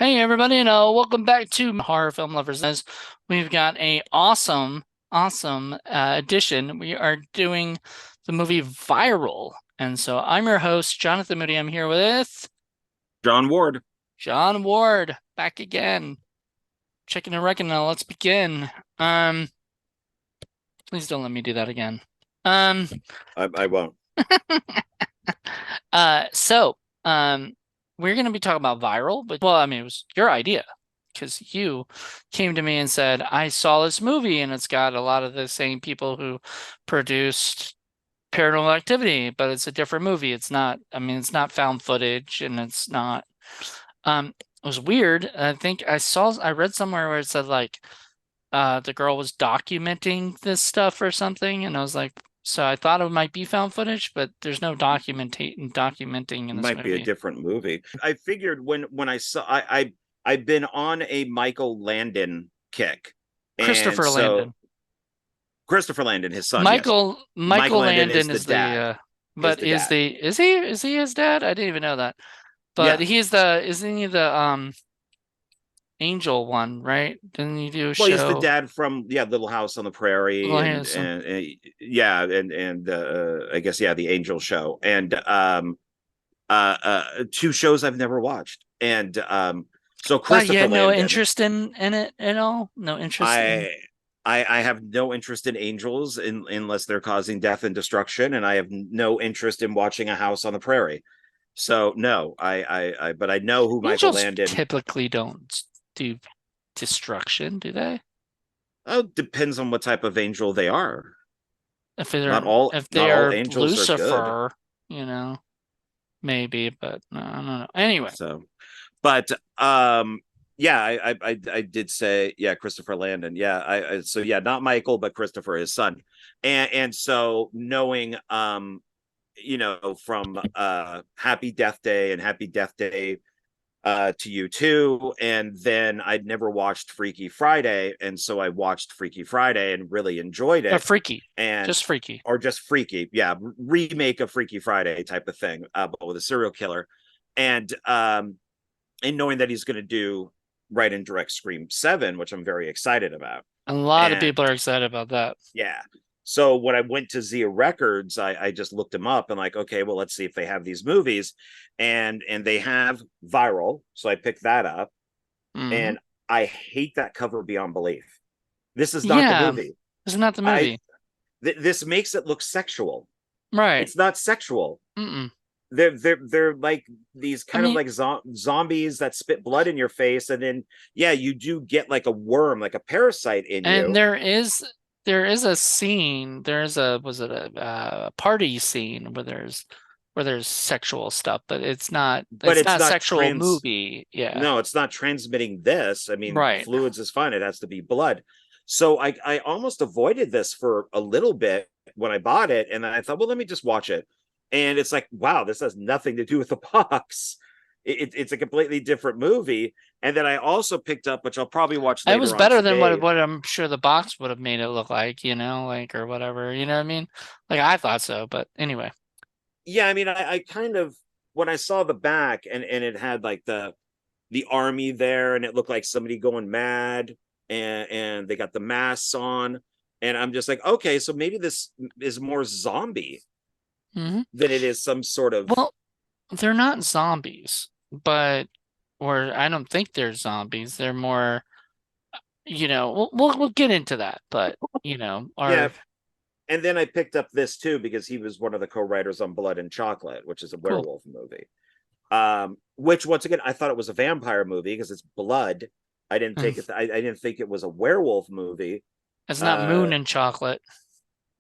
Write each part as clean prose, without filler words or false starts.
Hey everybody, and welcome back to Horror Film Lovers. As we've got a awesome edition. We are doing the movie Viral, and so I'm your host, Jonathan Moody. I'm here with John Ward. John Ward, back again. Checking and reckoning. Now, let's begin. Um, Please don't let me do that again. Um, I won't. uh, so um, we're gonna be talking about Viral, but well, I mean, it was your idea. Because you came to me and said, I saw this movie and it's got a lot of the same people who produced Paranormal Activity, but it's a different movie. It's not, I mean, it's not found footage and it's not, it was weird. I read somewhere where it said like, the girl was documenting this stuff or something. And I was like, so I thought it might be found footage, but there's no documenting in this Might be a movie. different movie. I figured when I saw I've been on a Michael Landon kick. And Christopher so Landon. Christopher Landon, his son, yes. Michael Michael Landon is Landon the is the dad. Is but the dad. is he his dad? I didn't even know that. But Yeah. he's the isn't he the Angel one, right? Didn't he do a Well, he's the show? dad from Little House on the Prairie Well, he and has some. yeah, and I guess the Angel show. And two shows I've never watched. And so Wow, you Christopher had no Landon, interest in it at all? No interest in. I I have no interest in angels unless they're causing death and destruction, and I have no interest in watching a house on the prairie. So no, but I know who Michael Angels Landon. typically don't do destruction, do they? Oh, depends on what type of angel they are. If Not they all are angels are good. Lucifer, you know, maybe, but no, I don't know. Anyway. So, but yeah, I did say yeah, Christopher Landon. Yeah, so yeah, not Michael, but Christopher, his son, and so knowing from Happy Death Day and Happy Death Day to you too. And then I'd never watched Freaky Friday. And so I watched Freaky Friday and really enjoyed it. Freaky. And Just freaky. or just Freaky, yeah, remake of Freaky Friday type of thing, but with a serial killer. And knowing that he's going to do write and direct Scream 7, which I'm very excited about. A lot of And people are excited about that. yeah. So when I went to Zia Records, I just looked them up and like, okay, well, let's see if they have these movies, and they have Viral. So I picked that up, Hmm. and I hate that cover beyond belief. This is not the Yeah, movie. isn't that the I movie? This makes it look sexual. Right. It's not sexual. Mm-mm. They're like these I kind of mean, like zombies that spit blood in your face, and then yeah, you do get like a worm, like a parasite in and you. there is a scene. There's a was it a party scene where there's sexual stuff, but But it's it's not a not sexual trans movie. Yeah. no, it's not transmitting this. I mean, Right. fluids is fine. It has to be blood. So I almost avoided this for a little bit when I bought it, and then I thought, well, let me just watch it. And it's like, wow, this has nothing to do with the box. It's a completely different movie. And then I also picked up, which I'll probably watch It was later on better than today. what I'm sure the box would have made it look like, like or whatever. You know what I mean? Like I thought so, but anyway. Yeah, I mean, I kind of when I saw the back and it had like the army there, and it looked like somebody going mad, and they got the masks on, and I'm just like, okay, so maybe this is more zombie Hmm. than it is some sort of. Well, they're not zombies, but or I don't think they're zombies. They're more, we'll get into that, but Yeah. are And then I picked up this too because he was one of the co-writers on Blood and Chocolate, which is a cool. werewolf movie. Which once again I thought it was a vampire movie because it's blood. I didn't take it. I didn't think it was a werewolf movie. It's not uh Moon and Chocolate,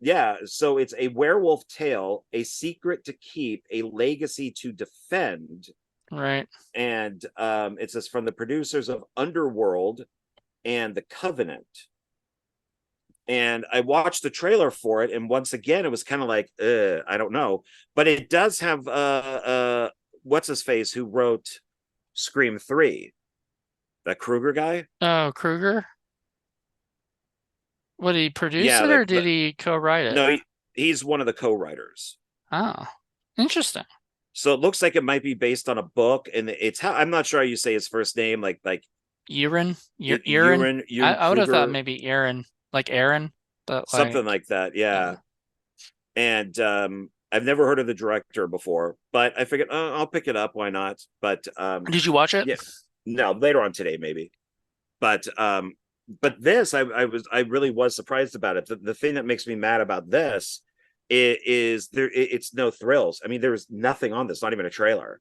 yeah, so it's a werewolf tale, a secret to keep, a legacy to defend. right? And it says from the producers of Underworld and The Covenant. And I watched the trailer for it, and once again, it was kind of like, I don't know, but it does have what's his face who wrote Scream 3, that Kruger guy. Oh, Kruger. What, did he produce Yeah, it or did he co-write it? no, he's one of the co-writers. Oh, interesting. So it looks like it might be based on a book, and it's how I'm not sure how you say his first name, like Aaron. Ewan I would have thought Kruger, maybe Aaron, like Aaron, but something like like that. yeah. Yeah, and I've never heard of the director before, but I figured I'll pick it up. Why not? But Did you watch it? yeah, no, later on today maybe. But this I really was surprised about it. The thing that makes me mad about this is it's no thrills. I mean, there's nothing on this, not even a trailer.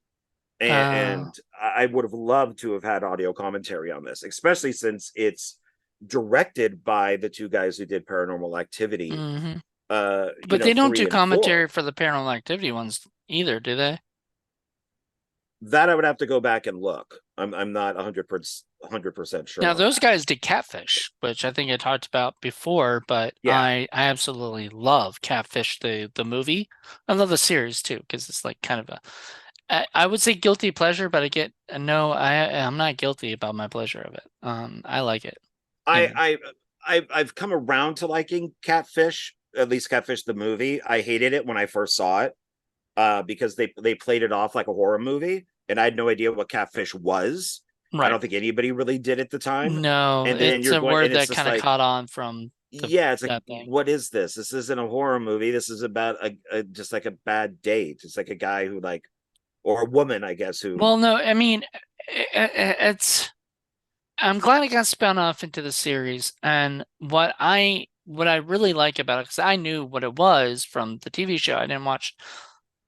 Uh, And I would have loved to have had audio commentary on this, especially since it's directed by the two guys who did Paranormal Activity, hmm But they don't do 3 and commentary 4. for the Paranormal Activity ones either, do they? That I would have to go back and look. I'm not 100% sure Now on those that. guys did Catfish, which I think I talked about before, but Yeah, I absolutely love Catfish the movie. I love the series too because it's like kind of a I would say guilty pleasure, but I get no, I'm not guilty about my pleasure of it. I like it, you I know. I I've come around to liking Catfish, at least Catfish the movie. I hated it when I first saw it, because they played it off like a horror movie, and I had no idea what Catfish was. I Right. don't think anybody really did at the time. No, And then it's you're a going, word and it's that just kind of like, caught on from the yeah, it's like, that thing. what is this? This isn't a horror movie. This is about just like a bad date. It's like a guy who like, or a woman, I guess, who Well, no, I mean, it's. I'm glad it got spun off into the series, and what I really like about it, because I knew what it was from the TV show. I didn't watch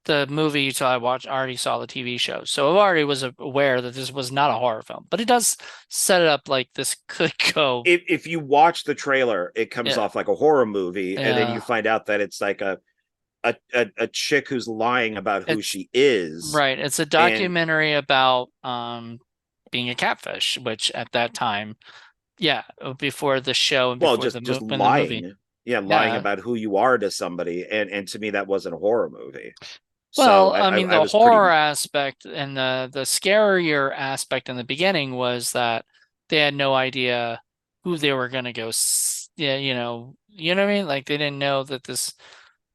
the movie until already saw the TV show, so I already was aware that this was not a horror film. But it does set it up like this could go. if you watch the trailer, it comes Yeah, off like a horror movie, and then you yeah. find out that it's like a chick who's lying about who It's she is. right. It's a And documentary about being a catfish, which at that time, yeah, before the show and well, before just when the movie. lying, yeah, lying Yeah. about who you are to somebody, and to me that wasn't a horror movie. So Well, I mean, I the was horror pretty, aspect and the scarier aspect in the beginning was that they had no idea who they were gonna go. Yeah, you know what I mean? Like they didn't know that this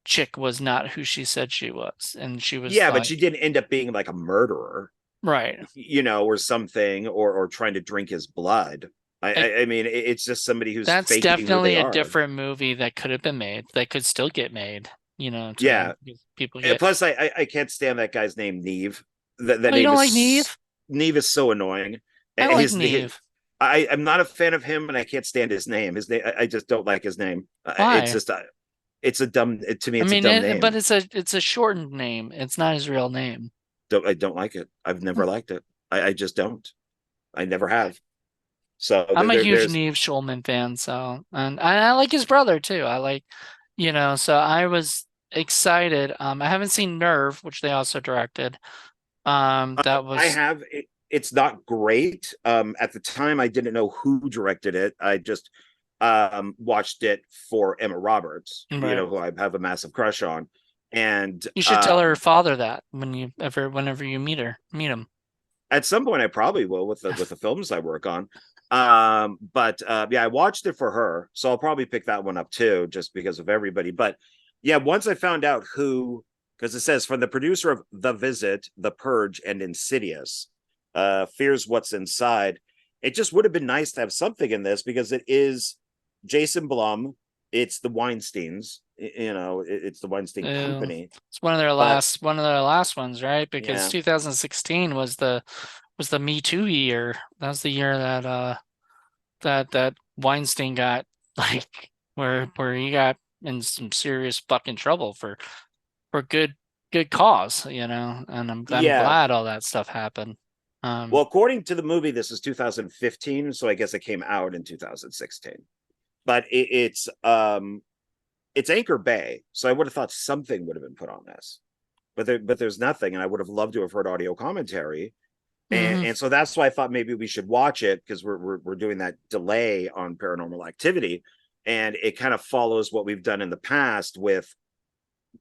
chick was not who she said she was, and she was yeah, but she like, didn't end up being like a murderer, right. or something, or trying to drink his blood. I mean, it's just somebody who's That's faking who they definitely a are. different movie that could have been made, that could still get made, Yeah. today. Because people And get, plus, I can't stand that guy's name, Neve. That oh, you name don't like Neve? is Neve is so annoying. I like His Neve. I'm not a fan of him, and I can't stand his name. His name, I just don't like his name. It's Why? just it's a dumb. To me, I it's a mean, dumb but name. it's a shortened name. It's not his real name. I don't like it. I've Hmm. never liked it. I just don't. I never have. So I'm a huge there's Neve Schulman fan, so and I like his brother too. I like, so I was excited. I haven't seen Nerve, which they also directed. That I was have it's not great. At the time I didn't know who directed it. I just watched it for Emma Roberts, right. who I have a massive crush on. And You should tell her father that whenever you meet him. at some point I probably will with the films I work on. But yeah, I watched it for her, so I'll probably pick that one up too, just because of everybody. But yeah, once I found out who, because it says from the producer of The Visit, The Purge, and Insidious, fears what's inside. It just would have been nice to have something in this, because it is Jason Blum. It's the Weinsteins. It's the Weinstein Ew. Company. It's one of their But last ones, right? Because yeah, 2016 was the Me Too year. That was the year that that Weinstein got like where he got in some serious fucking trouble for good cause, and I'm yeah. glad all that stuff happened. Well, according to the movie, this is 2015, so I guess it came out in 2016. But it's Anchor Bay, so I would have thought something would have been put on this, but there's nothing, and I would have loved to have heard audio commentary, and hmm so that's why I thought maybe we should watch it, because we're doing that delay on Paranormal Activity, and it kind of follows what we've done in the past with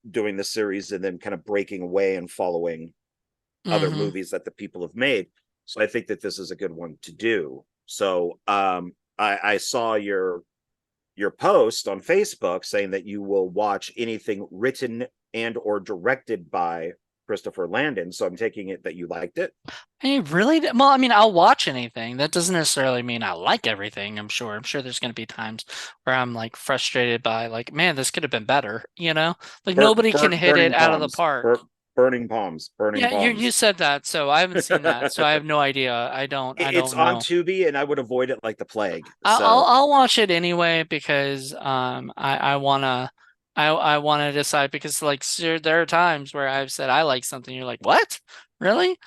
doing the series and then kind of breaking away and following other hmm movies that the people have made. So I think that this is a good one to do. So I saw your post on Facebook saying that you will watch anything written and or directed by Christopher Landon, so I'm taking it that you liked it. I really, well, I mean, I'll watch anything. That doesn't necessarily mean I like everything, I'm sure. I'm sure there's going to be times where I'm like frustrated by like, man, this could have been better, you know? Like nobody can hit it Burning out of the palms, park. burning Yeah, you palms. said that, so I haven't seen that, so I have no idea. I It's don't on know. Tubi, and I would avoid it like the plague. I'll So I'll watch it anyway because I wanna decide because like there are times where I've said I like something, you're like, what? Really?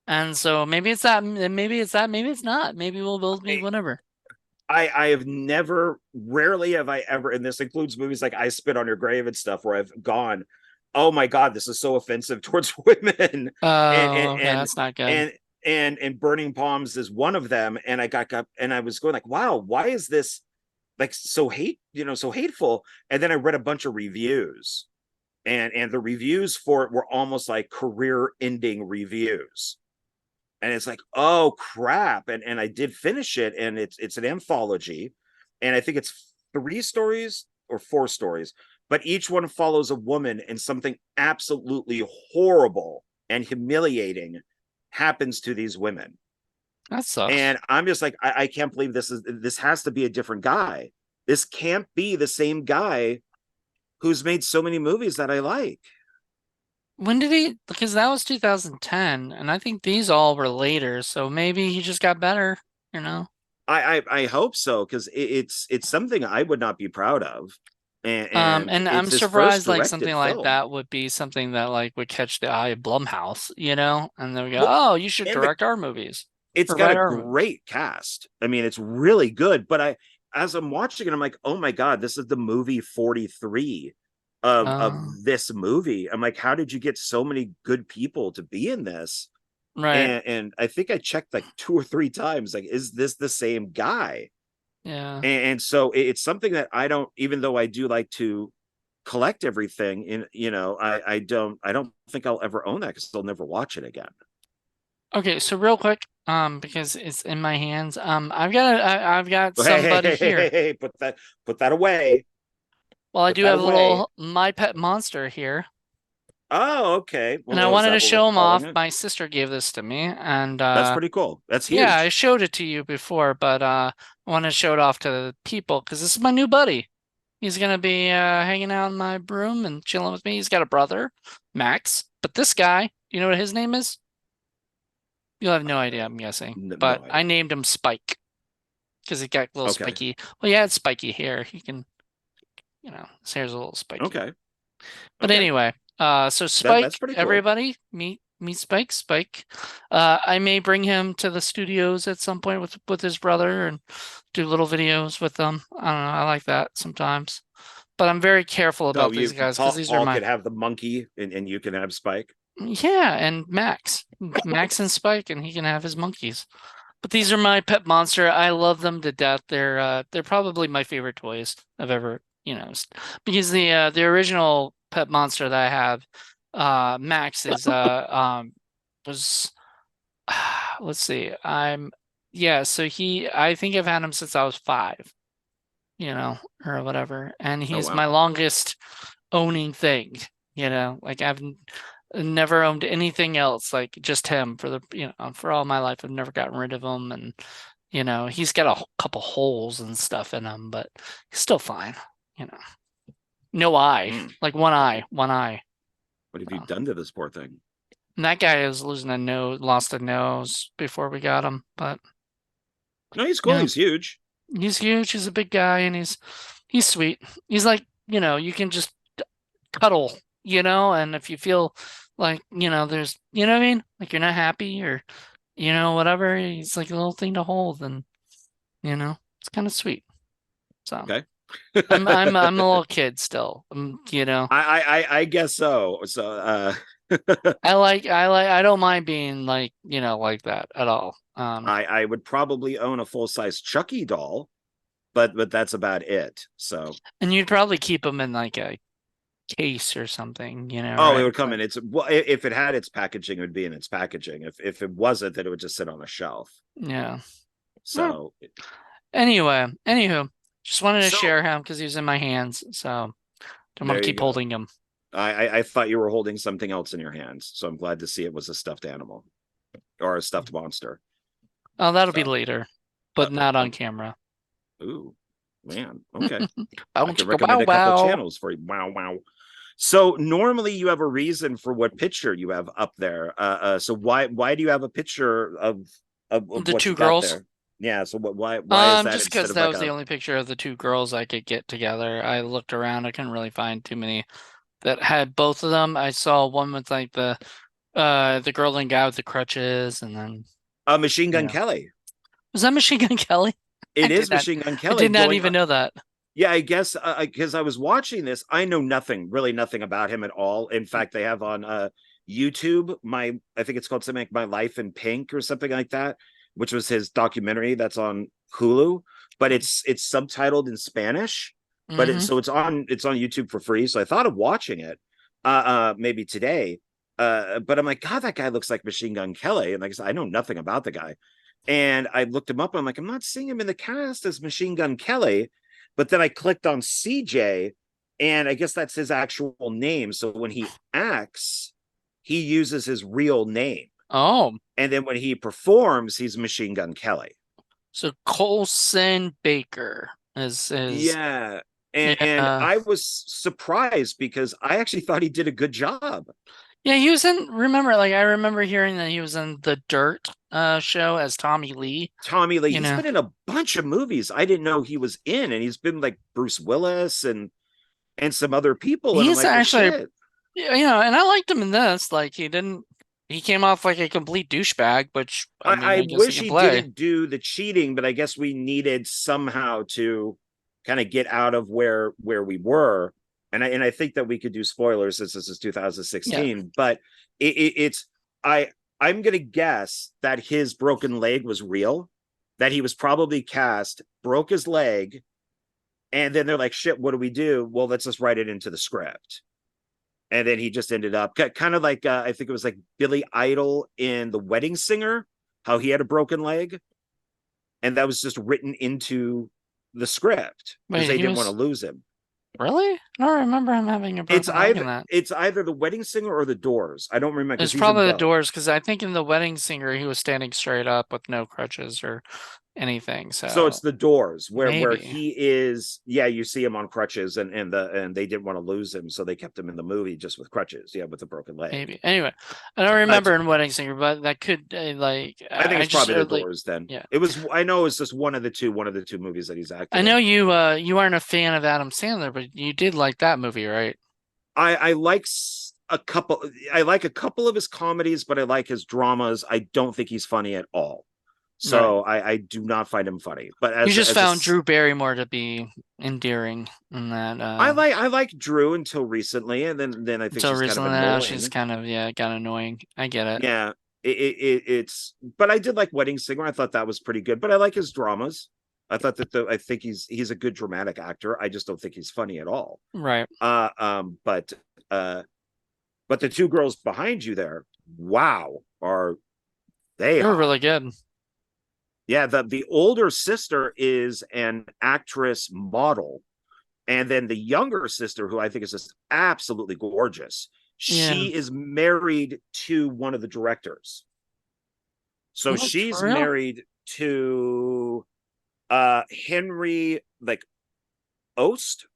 And so maybe it's that, maybe it's that, maybe it's not. Maybe we'll both be I, whatever. I have never, rarely have I ever, and this includes movies like I Spit on Your Grave and stuff, where I've gone, oh my god, this is so offensive towards women, and Oh, okay, that's not good. and and Burning Palms is one of them, and got and I was going like, wow, why is this like so so hateful? And then I read a bunch of reviews, and the reviews for it were almost like career ending reviews, and it's like, oh crap. And I did finish it, and it's an anthology, and I think it's 3 stories or 4 stories, but each one follows a woman, and something absolutely horrible and humiliating happens to these women. That sucks. And I'm just like, I can't believe this has to be a different guy. This can't be the same guy who's made so many movies that I like. When did he, because that was 2010, and I think these all were later, so maybe he just got better, you know? I hope so, because it's something I would not be proud of, and And I'm it's his first surprised like something directed like film, that would be something that like would catch the eye of Blumhouse, you know? And then we go, well, oh, you should and the direct our movies it's or got a write our movies. great cast. I mean, it's really good. But as I'm watching it, I'm like, oh my god, this is the movie 43 of Uh, this movie. I'm like, how did you get so many good people to be in this? right. And I think I checked like 2 or 3 times, like, is this the same guy? Yeah. And so it's something that I don't, even though I do like to collect everything in, I don't think I'll ever own that, because I'll never watch it again. Okay, so real quick, because it's in my hands, I've got Oh, hey, hey, somebody hey, hey, hey, here. hey, put that away. Well, I Put do that have a away. little My Pet Monster here, Oh, okay. and I Well, is wanted to that what we're show him calling off. it? My sister gave this to me, and That's pretty cool. That's yeah, I huge. showed it to you before, but I want to show it off to the people because this is my new buddy. He's gonna be hanging out in my room and chilling with me. He's got a brother, Max, but this guy, you know what his name is? You'll have no idea, I'm guessing. But No I idea. named him Spike because he got a little Okay. spiky. Well, he had spiky hair. He can, his hair's a little spiky. Okay. But Okay. anyway, so That's Spike, pretty cool. everybody, meet Spike. Spike. I may bring him to the studios at some point with his brother and do little videos with them. I don't know. I like that sometimes. But I'm very careful So about these you guys because these are Paul my could have the monkey, and you can have Spike. yeah, and Max and Spike, and he can have his monkeys. But these are my pet monster. I love them to death. They're probably my favorite toys I've ever, because the original pet monster that I have, Max is was let's see, yeah, so I think I've had him since I was 5, or whatever, and Oh he's my wow. longest owning thing, like I've never owned anything else, like just him for all my life. I've never gotten rid of him, and he's got a couple holes and stuff in him, but he's still fine. You know, no eye, Mm. like one eye. What have you So. done to this poor thing? And that guy is losing a nose, lost a nose before we got him, but No, he's cool. yeah, He's huge. he's huge. He's a big guy, and he's sweet. He's like you can just cuddle, and if you feel like there's what I mean, like you're not happy or whatever, he's like a little thing to hold, and it's kind of sweet. So Okay. I'm a little kid still. I guess so. So I don't mind being like like that at all. I would probably own a full size Chucky doll, but that's about it. So And you'd probably keep them in like a case or something, oh, it right? would come Like in. It's well, if it had its packaging, it would be in its packaging. If it wasn't, then it would just sit on a shelf. yeah. Well, So anywho, just wanted to so share him because he was in my hands, so don't want there to you keep go. holding him. I thought you were holding something else in your hands, so I'm glad to see it was a stuffed animal or a stuffed monster. Oh, that'll be So, later, but not uh, on camera. ooh, man, okay. Bow I could chicka recommend wow a couple wow. channels for you. Wow, wow. So normally you have a reason for what picture you have up there. So why do you have a picture of The what two you got girls. there? Yeah. So why is that Just instead because of that like was the a only picture of the two girls I could get together. I looked around, I couldn't really find too many that had both of them. I saw one with like the girl and guy with the crutches, and then Machine Gun yeah. Kelly? Was that Machine Gun Kelly? I It did is not Machine Gun I Kelly did not going. even know that. Yeah, I guess because I was watching this, I know nothing, really nothing about him at all. In fact, they have on YouTube I think it's called something like My Life in Pink or something like that, which was his documentary that's on Hulu, but it's subtitled in Spanish. But Mm-hmm. it's on YouTube for free. So I thought of watching it maybe today. But I'm like, God, that guy looks like Machine Gun Kelly. And like I said, I know nothing about the guy. And I looked him up. And I'm like, I'm not seeing him in the cast as Machine Gun Kelly. But then I clicked on CJ, and I guess that's his actual name. So when he acts, he uses his real name. Oh, And then when he performs, he's Machine Gun Kelly. so Colson Baker is Yeah. And yeah. I was surprised because I actually thought he did a good job. Yeah, he was in, remember, like I remember hearing that he was in the Dirt show as Tommy Lee, Tommy Lee, you he's know. been in a bunch of movies I didn't know he was in, and he's been like Bruce Willis and some other people. And I'm He's like, well, actually, shit. and I liked him in this. Like he came off like a complete douchebag, which I mean, I I guess he wish can he play. didn't do the cheating, but I guess we needed somehow to kind of get out of where we were. And I think that we could do spoilers since this is Yeah. 2016, but it's I I'm gonna guess that his broken leg was real, that he was probably cast, broke his leg, and then they're like, shit, what do we do? Well, let's just write it into the script. And then he just ended up kind of like I think it was like Billy Idol in The Wedding Singer, how he had a broken leg, and that was just written into the script because Wait, they he didn't want to was lose him. really? I don't remember him having a broken leg in that. It's either The Wedding Singer or The Doors. I don't remember because It's he's in probably the both. Doors because I think in the Wedding Singer he was standing straight up with no crutches or anything. So it's So The Doors where maybe, he is. Yeah, you see him on crutches, and they didn't want to lose him, so they kept him in the movie just with crutches. Yeah, with a broken leg. maybe. Anyway, I don't It's remember in Wedding Singer, but that could I think I it's just probably The like Doors. Then yeah. it was. I know it's just one of the two movies that he's I acted know in. you aren't a fan of Adam Sandler, but you did like that movie, right? I like a couple. I like a couple of his comedies, but I like his dramas. I don't think he's funny at all. Right. So I do not find him funny. But You just as a found Drew Barrymore to be endearing in that I like Drew until recently, and then I think until she's kind of recently now she's annoying. kind of got annoying. I get it. Yeah, it's. But I did like Wedding Singer. I thought that was pretty good. But I like his dramas. I thought that I think he's a good dramatic actor. I just don't think he's funny at all. Right. Uh, um, but uh, but the two girls behind you there, wow, are they They were hot? really good. Yeah, the older sister is an actress model, and then the younger sister, who I think is just absolutely gorgeous, Yeah. she is married to one of the directors. So What, she's for real? married to Henry like Ost,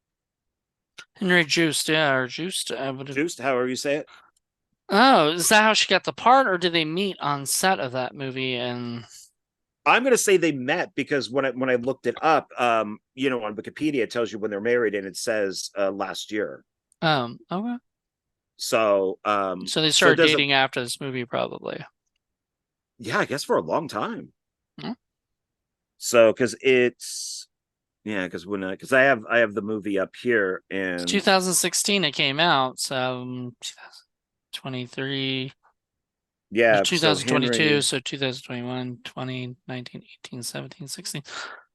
Henry Juiced, yeah, or Juiced. I would have. Just however you say it. Oh, is that how she got the part, or did they meet on set of that movie? And I'm going to say they met because when I looked it up, on Wikipedia it tells you when they're married and it says last year. okay. So So they so it started doesn't. dating after this movie, probably. Yeah, I guess for a long time. Hmm. So because it's yeah, because I have the movie up here It's and 2016 it came out, so 2023 or yeah, so 2022, Henry so 2021, 20, 19, 18, 17, 16.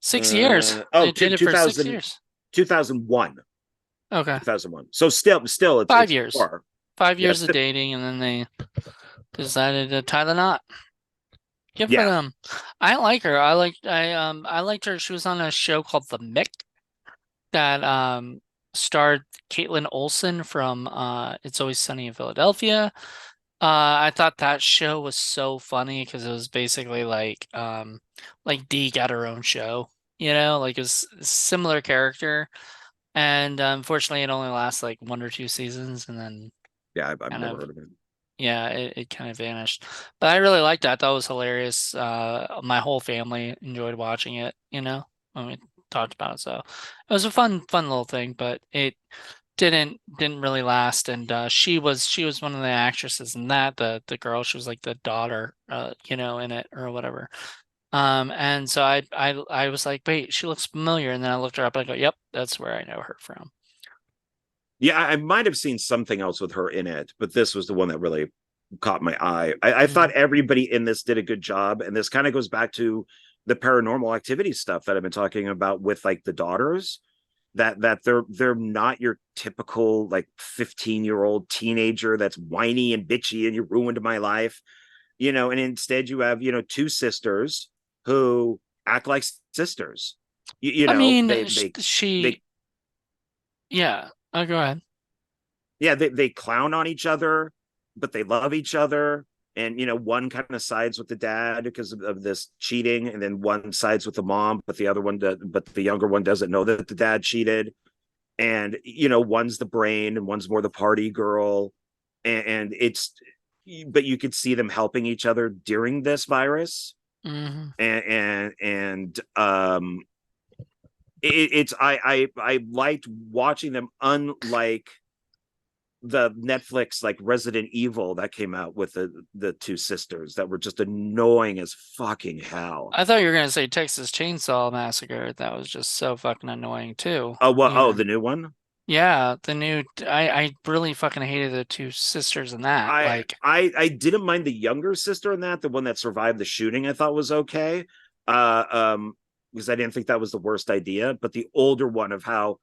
6 years. oh They did it for 2000 6 years. 2001 Okay. 2001. So still Five it's years. far. Five Yeah, years of dating, and then they decided to tie the knot. Good for yeah. them. I liked her. She was on a show called The Mick that starred Caitlin Olsen from It's Always Sunny in Philadelphia. I thought that show was so funny because it was basically like Dee got her own show, like it was a similar character. And unfortunately it only lasts like one or two seasons and then Yeah, I've kind never of heard of it. yeah, it kind of vanished. But I really liked that. I thought it was hilarious. My whole family enjoyed watching it, when we talked about it. So it was a fun little thing, but it didn't really last. And she was one of the actresses in that, the girl, she was like the daughter, in it or whatever. And so I was like, wait, she looks familiar. And then I looked her up and I go, yep, that's where I know her from. Yeah, I might have seen something else with her in it, but this was the one that really caught my eye. I thought Mhm. everybody in this did a good job, and this kind of goes back to the paranormal activity stuff that I've been talking about with like the daughters. That they're not your typical like 15-year-old teenager that's whiny and bitchy and you ruined my life, and instead you have, two sisters who act like sisters. I mean, They yeah, go ahead. yeah, they clown on each other, but they love each other. And one kind of sides with the dad because of this cheating, and then one sides with the mom, but but the younger one doesn't know that the dad cheated. And one's the brain, and one's more the party girl, and it's, but you could see them helping each other during this virus, Hmm. and it's I liked watching them, unlike the Netflix like Resident Evil that came out with the two sisters that were just annoying as fucking hell. I thought you were gonna say Texas Chainsaw Massacre. That was just so fucking annoying too. Oh, well, oh, the new one. Yeah, the new. I really fucking hated the two sisters in that. I Like, I didn't mind the younger sister in that, the one that survived the shooting. I thought was okay, uh, um, because I didn't think that was the worst idea. But the older one, of how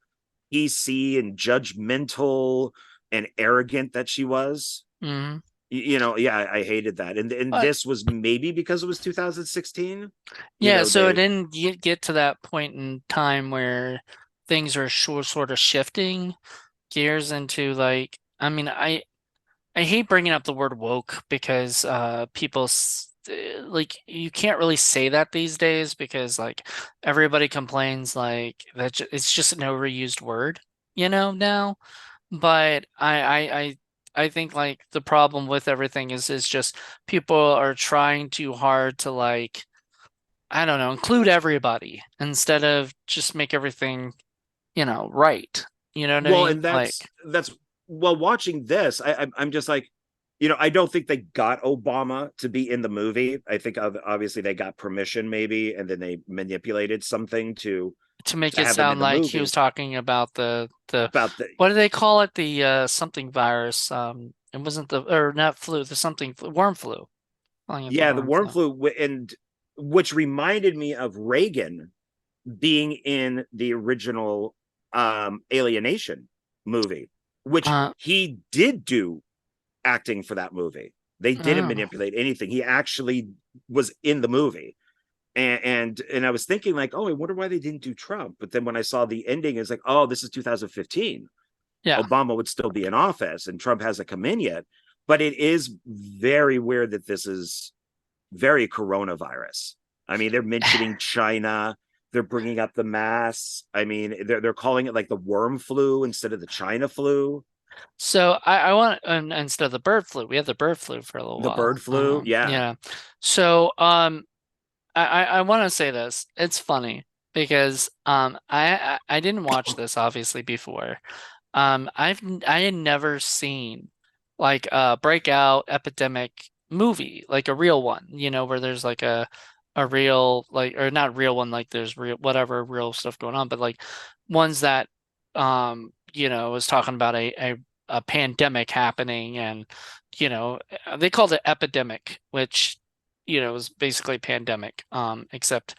PC and judgmental and arrogant that she was, mhm. yeah, I hated that. And But this was maybe because it was 2016. yeah, so it They didn't get to that point in time where things are sort of shifting gears into like. I mean, I hate bringing up the word woke because like you can't really say that these days because like everybody complains like it's just an overused word, now. But I think like the problem with everything is just people are trying too hard to like, I don't know, include everybody instead of just make everything, right. You know what I Well, mean? and Like, that's well, watching this, I'm just like, I don't think they got Obama to be in the movie. I think obviously they got permission maybe, and then they manipulated something to make to it have him in sound the like he was movie. talking about the About the what do they call it? The something virus. It wasn't the, or not flu, the something worm flu. Calling it the Yeah, the worm worm flu. flu, and which reminded me of Reagan being in the original Alienation movie, which Uh he did do acting for that movie. They didn't oh, manipulate anything. He actually was in the movie. And I was thinking like, oh, I wonder why they didn't do Trump. But then when I saw the ending, it's like, oh, this is 2015. yeah. Obama would still be in office, and Trump hasn't come in yet. But it is very weird that this is very coronavirus. I mean, they're mentioning China. They're bringing up the masks. I mean, they're calling it like the worm flu instead of the China flu, So I want, instead of the bird flu, we had the bird flu for a little the bird while. flu. Yeah. Yeah. So I want to say this. It's funny because I didn't watch this obviously before. I had never seen like a breakout epidemic movie, like a real one, where there's like a real, like, or not real one, like there's real whatever real stuff going on, but like ones that was talking about a pandemic happening, and they called it epidemic, which was basically pandemic, except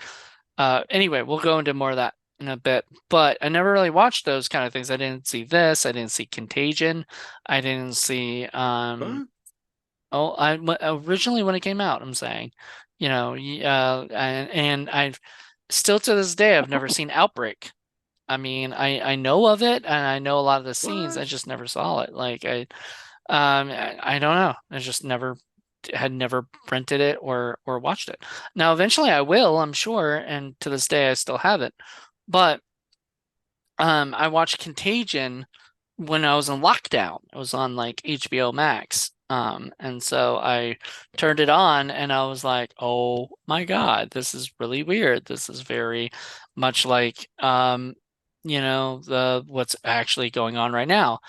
anyway, we'll go into more of that in a bit. But I never really watched those kind of things. I didn't see this. I didn't see Contagion. I didn't see Huh? originally when it came out, I'm saying, and I've still to this day I've never seen Outbreak. I mean, I know of it and I know a lot of the scenes. I What? just never saw it. Like I don't know. I just never had never rented it or watched it. Now eventually I will, I'm sure, and to this day I still have it. But I watched Contagion when I was in lockdown. It was on like HBO Max. And so I turned it on and I was like, oh my God, this is really weird. This is very much like the what's actually going on right now.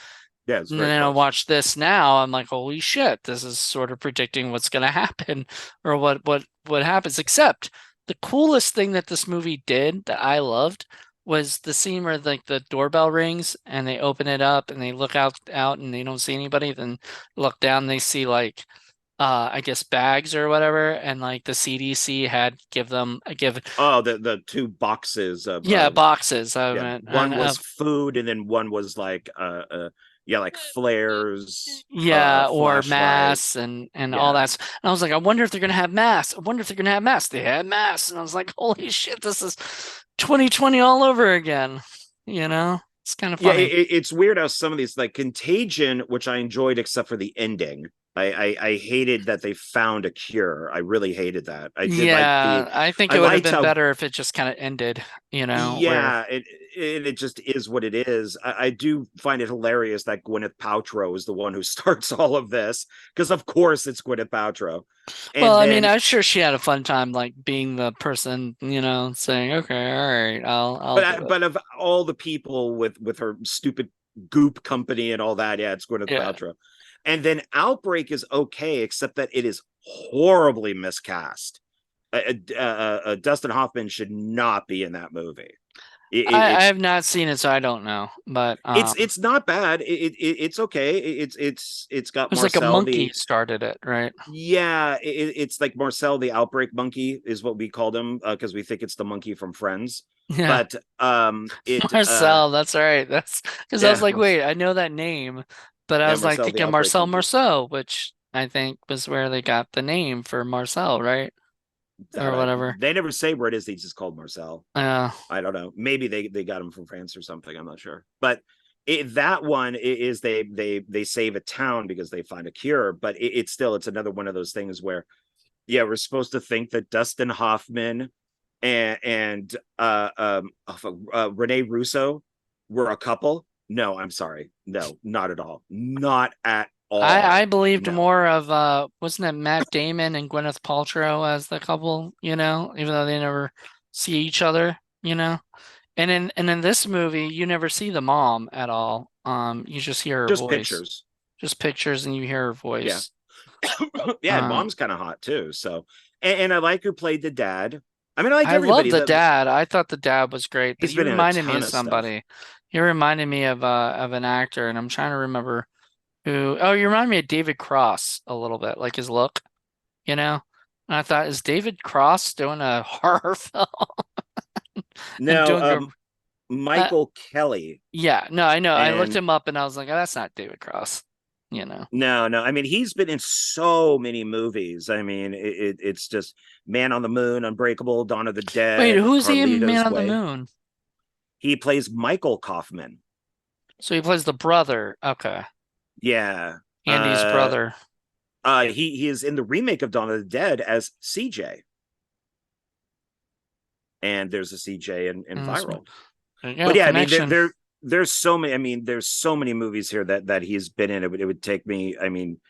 Yeah, it's And very then I close. watch this now, I'm like, holy shit, this is sort of predicting what's gonna happen or what happens. Except the coolest thing that this movie did that I loved was the scene where like the doorbell rings and they open it up and they look out and they don't see anybody, then look down, they see like I guess bags or whatever, and like the CDC had give Oh, the two boxes yeah, of boxes of yeah, it and one was food, and then one was like yeah, like flares, yeah, or flashlights. masks and all Yeah. that. And I was like, I wonder if they're gonna have masks. I wonder if they're gonna have masks. They had masks, and I was like, holy shit, this is 2020 all over again. It's kind of Yeah, funny. it's weird how some of these, like Contagion, which I enjoyed except for the ending. I hated that they found a cure. I really hated that. I did like Yeah, I think I it would have liked been how, better if it just kind of ended, where yeah, it just is what it is. I do find it hilarious that Gwyneth Paltrow is the one who starts all of this, because of course it's Gwyneth Paltrow. well, And I mean, then I'm sure she had a fun time like being the person, saying, okay, all right, I'll do it. but of all the people with her stupid Goop company and all that, yeah, it's Gwyneth Yeah. Paltrow. And then Outbreak is okay, except that it is horribly miscast. Dustin Hoffman should not be in that movie. I It's have not seen it, so I don't know. But it's not bad. It's okay. It's got it was like a Marcel monkey the, started it, right? yeah, it's like Marcel the Outbreak Monkey is what we called him, because we think it's the monkey from Friends. Yeah. But it Marcel, that's right. That's because I was yeah, like, wait, I know that name, but I yeah, was like Marcel the thinking Outbreak Marcel Monkey. Marceau, which I think was where they got the name for Marcel, right? That Or whatever. they never say where it is. He's just called Marcel. Uh, I don't know. Maybe they got him from France or something. I'm not sure. But that one is they save a town because they find a cure. But it's still, it's another one of those things where, yeah, we're supposed to think that Dustin Hoffman and Rene Russo were a couple. No, I'm sorry. No, not at all. Not at I all. believed No. more of wasn't it Matt Damon and Gwyneth Paltrow as the couple, even though they never see each other, you know? And in this movie, you never see the mom at all. You just hear her Just voice. pictures. Just pictures and you hear her Yeah. voice. Yeah, and Um, mom's kind of hot too. So, and I like who played the dad. I mean, I like I love everybody. the That dad. I thought the dad was great, but he's you been in a reminded me ton of of stuff. somebody. You reminded me of an actor, and I'm trying to remember who. Oh, you remind me of David Cross a little bit, like his look, you know? And I thought, is David Cross doing a horror film and No, doing a uh, Michael Kelly, yeah, no, I know. I looked and him up and I was like, oh, that's not David Cross, you know. no. I mean, he's been in so many movies. I mean, it's just Man on the Moon, Unbreakable, Dawn of the Wait, Dead, who's he in Man Carlito's on the Way. Moon? He plays Michael Kaufman. So he plays the brother. Okay. Yeah. Andy's brother. He is in the remake of Dawn of the Dead as CJ, and there's a CJ in And Viral. there you But go, yeah, I mean, connection. there's so many. I mean, there's so many movies here that he's been in. It would take me. I mean,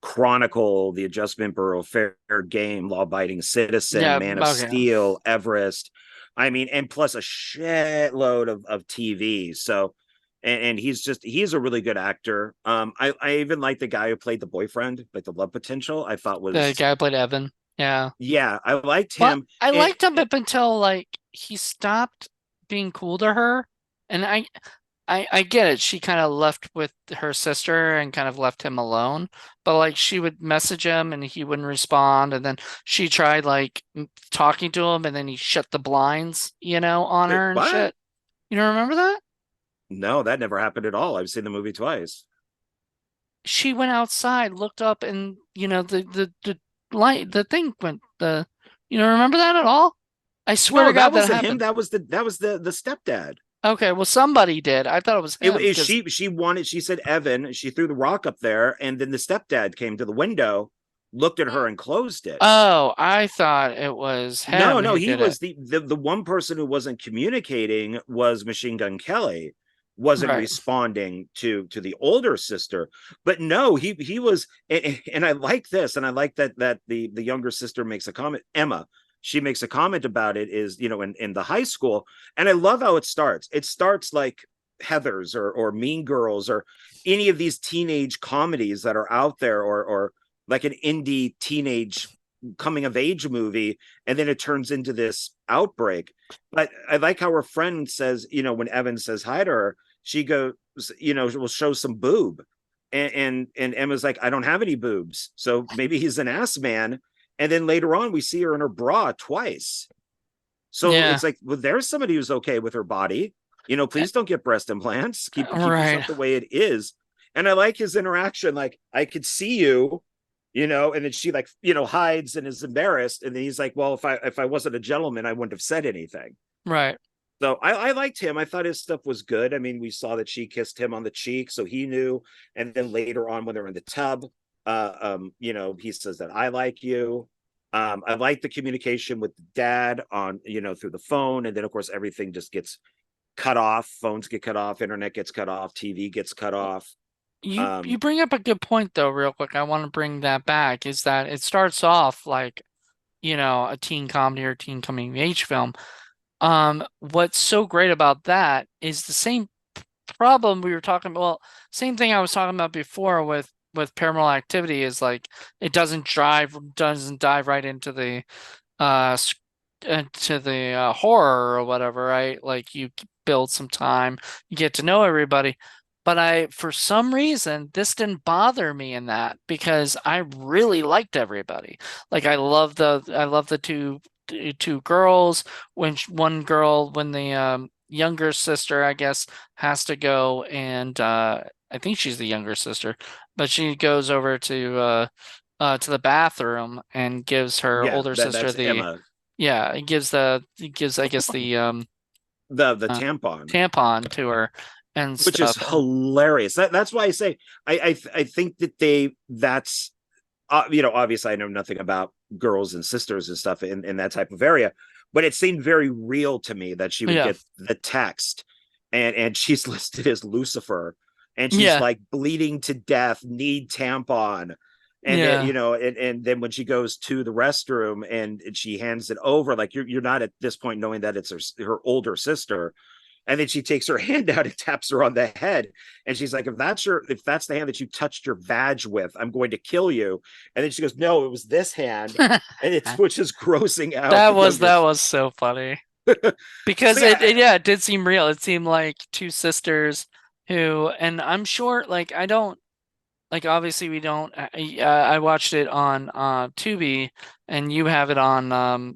Chronicle, The Adjustment Bureau, Fair Game, Law Abiding Citizen, Yeah, Man of okay. Steel, Everest. I mean, and plus a shitload of TV. So, and he's a really good actor. I even like the guy who played the boyfriend, like the love potential. I thought The was, guy who played Evan. Yeah. yeah, I liked Well, him. I And liked him up until like he stopped being cool to her. And I get it. She kind of left with her sister and kind of left him alone. But like she would message him and he wouldn't respond. And then she tried like talking to him and then he shut the blinds, on wait, her and what? shit. You don't remember that? No, that never happened at all. I've seen the movie twice. She went outside, looked up, and the light, the thing went you don't remember that at all? I swear No, to that God that wasn't him. happened. That was the stepdad. Okay, well somebody did. I thought it was him because She said Evan, she threw the rock up there, and then the stepdad came to the window, looked at her, and closed it. oh, I thought it was No, him no, who he did it. was the one person who wasn't communicating was Machine Gun Kelly, wasn't Right. responding to the older sister. But no, he was, and I like this, and I like that the younger sister makes a comment. Emma, she makes a comment about it, is, in the high school, and I love how it starts. It starts like Heathers or Mean Girls or any of these teenage comedies that are out there, or like an indie teenage coming of age movie, and then it turns into this outbreak. But I like how her friend says, when Evan says hi to her, she goes, will show some boob, and Emma's like, I don't have any boobs, so maybe he's an ass man. And then later on we see her in her bra twice. So Yeah. it's like, well, there's somebody who's okay with her body. Please don't get breast implants. Keep Right. yourself the way it is. And I like his interaction. Like, I could see you, and then she, like, hides and is embarrassed. And then he's like, well, if I wasn't a gentleman, I wouldn't have said anything. Right. So I liked him. I thought his stuff was good. I mean, we saw that she kissed him on the cheek, so he knew. And then later on, when they're in the tub, he says that I like you. I like the communication with the dad on, through the phone. And then of course everything just gets cut off. Phones get cut off, internet gets cut off, TV gets cut off. You bring up a good point though, real quick. I want to bring that back, is that it starts off like, a teen comedy or teen coming of age film. What's so great about that is the same problem we were talking about. Well, same thing I was talking about before with Paranormal Activity, is like it doesn't dive right into the horror or whatever, right? Like you build some time, you get to know everybody. But for some reason, this didn't bother me in that, because I really liked everybody. Like I love the two girls. One girl, when the younger sister, I guess, has to go, and I think she's the younger sister, but she goes over to the bathroom and gives her Yeah, older sister that's the, Emma. yeah, it gives, I guess, the The uh, tampon, tampon to her and which is stuff. And hilarious. That's why I say I think that that's obviously I know nothing about girls and sisters and stuff in that type of area, but it seemed very real to me that she would yeah, get the text, and she's listed as Lucifer, and she's yeah, like bleeding to death, need tampon. And then, yeah. and then when she goes to the restroom and she hands it over, like, you're not at this point knowing that it's her older sister. And then she takes her hand out and taps her on the head. And she's like, if that's the hand that you touched your vag with, I'm going to kill you. And then she goes, no, it was this hand. And it's, which is grossing out That the was younger. that was so funny. So Because yeah, yeah, it did seem real. It seemed like two sisters who, and I'm sure, like, I don't, like, obviously we don't, I watched it on Tubi, and you have it on a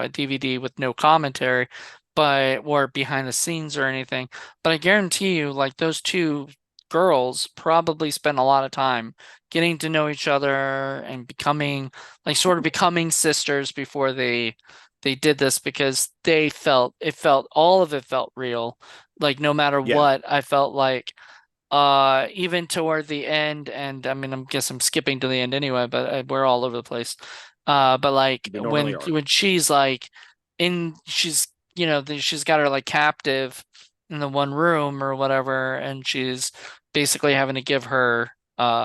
DVD with no commentary, but or behind the scenes or anything. But I guarantee you, like, those two girls probably spent a lot of time getting to know each other and becoming, like, sort of becoming sisters before they did this, because all of it felt real. Like, no matter yeah, what, I felt like even toward the end, and I mean, I'm skipping to the end anyway, but we're all over the place. But like we normally when are. she's like she's she's got her like captive in the one room or whatever, and she's basically having to give her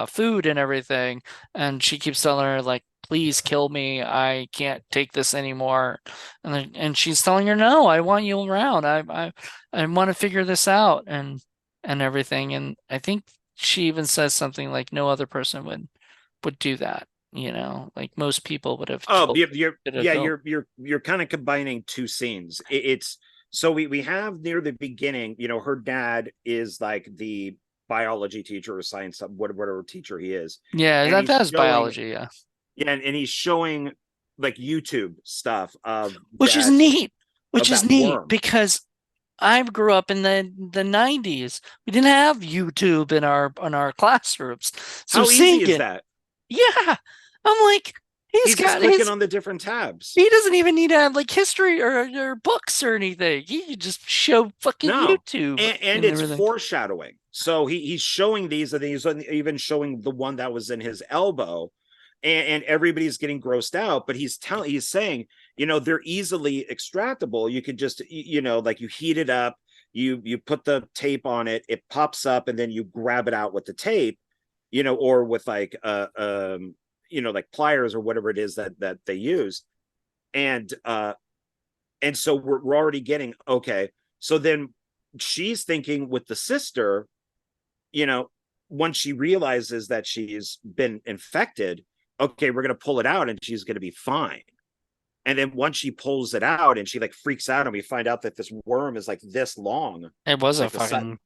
food and everything, and she keeps telling her, like, please kill me, I can't take this anymore. And she's telling her, no, I want you around, I want to figure this out, and everything. And I think she even says something like no other person would do that. Like most people would have Oh, killed it yeah, adult. you're kind of combining two scenes. It's so we have near the beginning, her dad is like the biology teacher or science, whatever teacher he is, Yeah, and that he's was showing, biology, yeah. yeah, and he's showing like YouTube stuff Which is that neat. Which of is that neat worm. because I grew up in the 90s. We didn't have YouTube in our classrooms. So How easy seeing is it, that? yeah. I'm like, He's He's just got clicking his. on the different tabs. He doesn't even need to have like history or books or anything. He can just show fucking No. YouTube And and it's everything. foreshadowing. So he's showing these, and he's even showing the one that was in his elbow, and everybody's getting grossed out. But he's saying, they're easily extractable. You could just, like you heat it up, you put the tape on it, it pops up, and then you grab it out with the tape, or with like like pliers or whatever it is that they use, and so we're already getting okay. So then she's thinking with the sister, you know, once she realizes that she's been infected, okay, we're gonna pull it out and she's gonna be fine. And then once she pulls it out and she like freaks out, and we find out that this worm is like this long, It was a like the side. fucking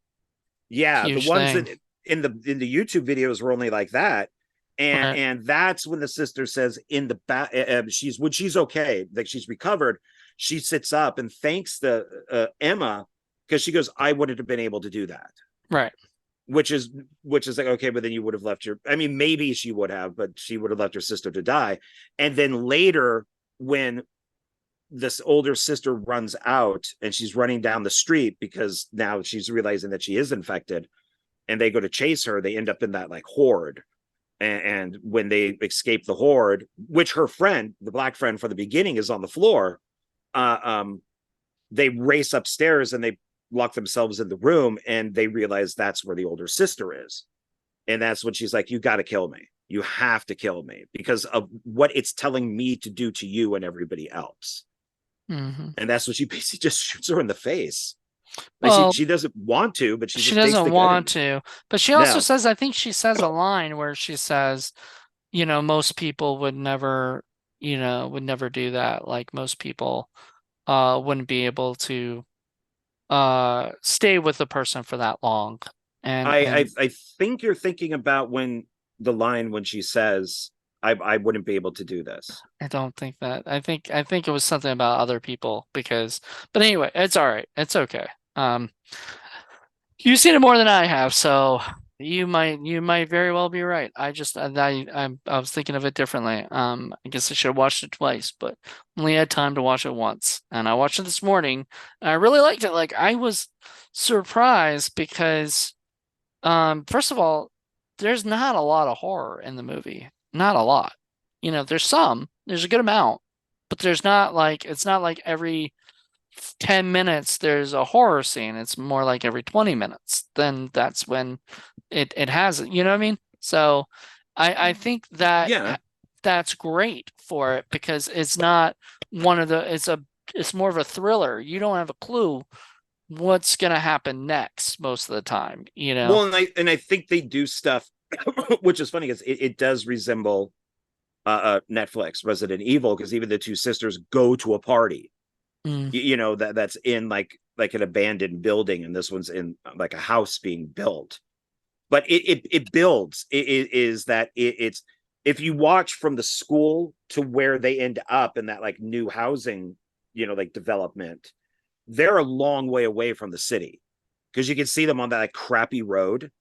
Yeah, the huge ones thing. that in the YouTube videos were only like that. And Right. and that's when the sister says in the back, she's okay, like she's recovered. She sits up and thanks the Emma, because she goes, I wouldn't have been able to do that. Right. Which is like, okay, but then you would have left your, I mean, maybe she would have, but she would have left her sister to die. And then later, when this older sister runs out and she's running down the street because now she's realizing that she is infected, and they go to chase her, they end up in that like horde. And when they escape the horde, which her friend, the black friend from the beginning, is on the floor, uh, um, they race upstairs and they lock themselves in the room, and they realize that's where the older sister is. And that's when she's like, you got to kill me. You have to kill me because of what it's telling me to do to you and everybody else. Hmm. And that's what she basically just shoots her in the face. Like she, Well, she doesn't want to, but she she just takes doesn't the gun want and to, but she also no. says, I think she says a line where she says, most people would never, would never do that. Like most people wouldn't be able to stay with the person for that long. And I think you're thinking about when she says, I wouldn't be able to do this. I don't think that. I think it was something about other people because but anyway, it's all right. It's okay. You've seen it more than I have, so you might very well be right. I was thinking of it differently. I guess I should have watched it twice, but only had time to watch it once. And I watched it this morning, and I really liked it. Like I was surprised because first of all, there's not a lot of horror in the movie. Not a lot. There's a good amount, but it's not like every 10 minutes there's a horror scene. It's more like every 20 minutes. Then that's when it has it. You know what I mean? So I think that Yeah. that's great for it because it's not one of the it's more of a thriller. You don't have a clue what's gonna happen next most of the time, you know? Well, and I think they do stuff, which is funny because it does resemble Netflix Resident Evil, because even the two sisters go to a party, Mm, that's in like an abandoned building, and this one's in like a house being built. But it builds. It is that it's, if you watch from the school to where they end up in that like new housing, like development, they're a long way away from the city, because you can see them on that like crappy road.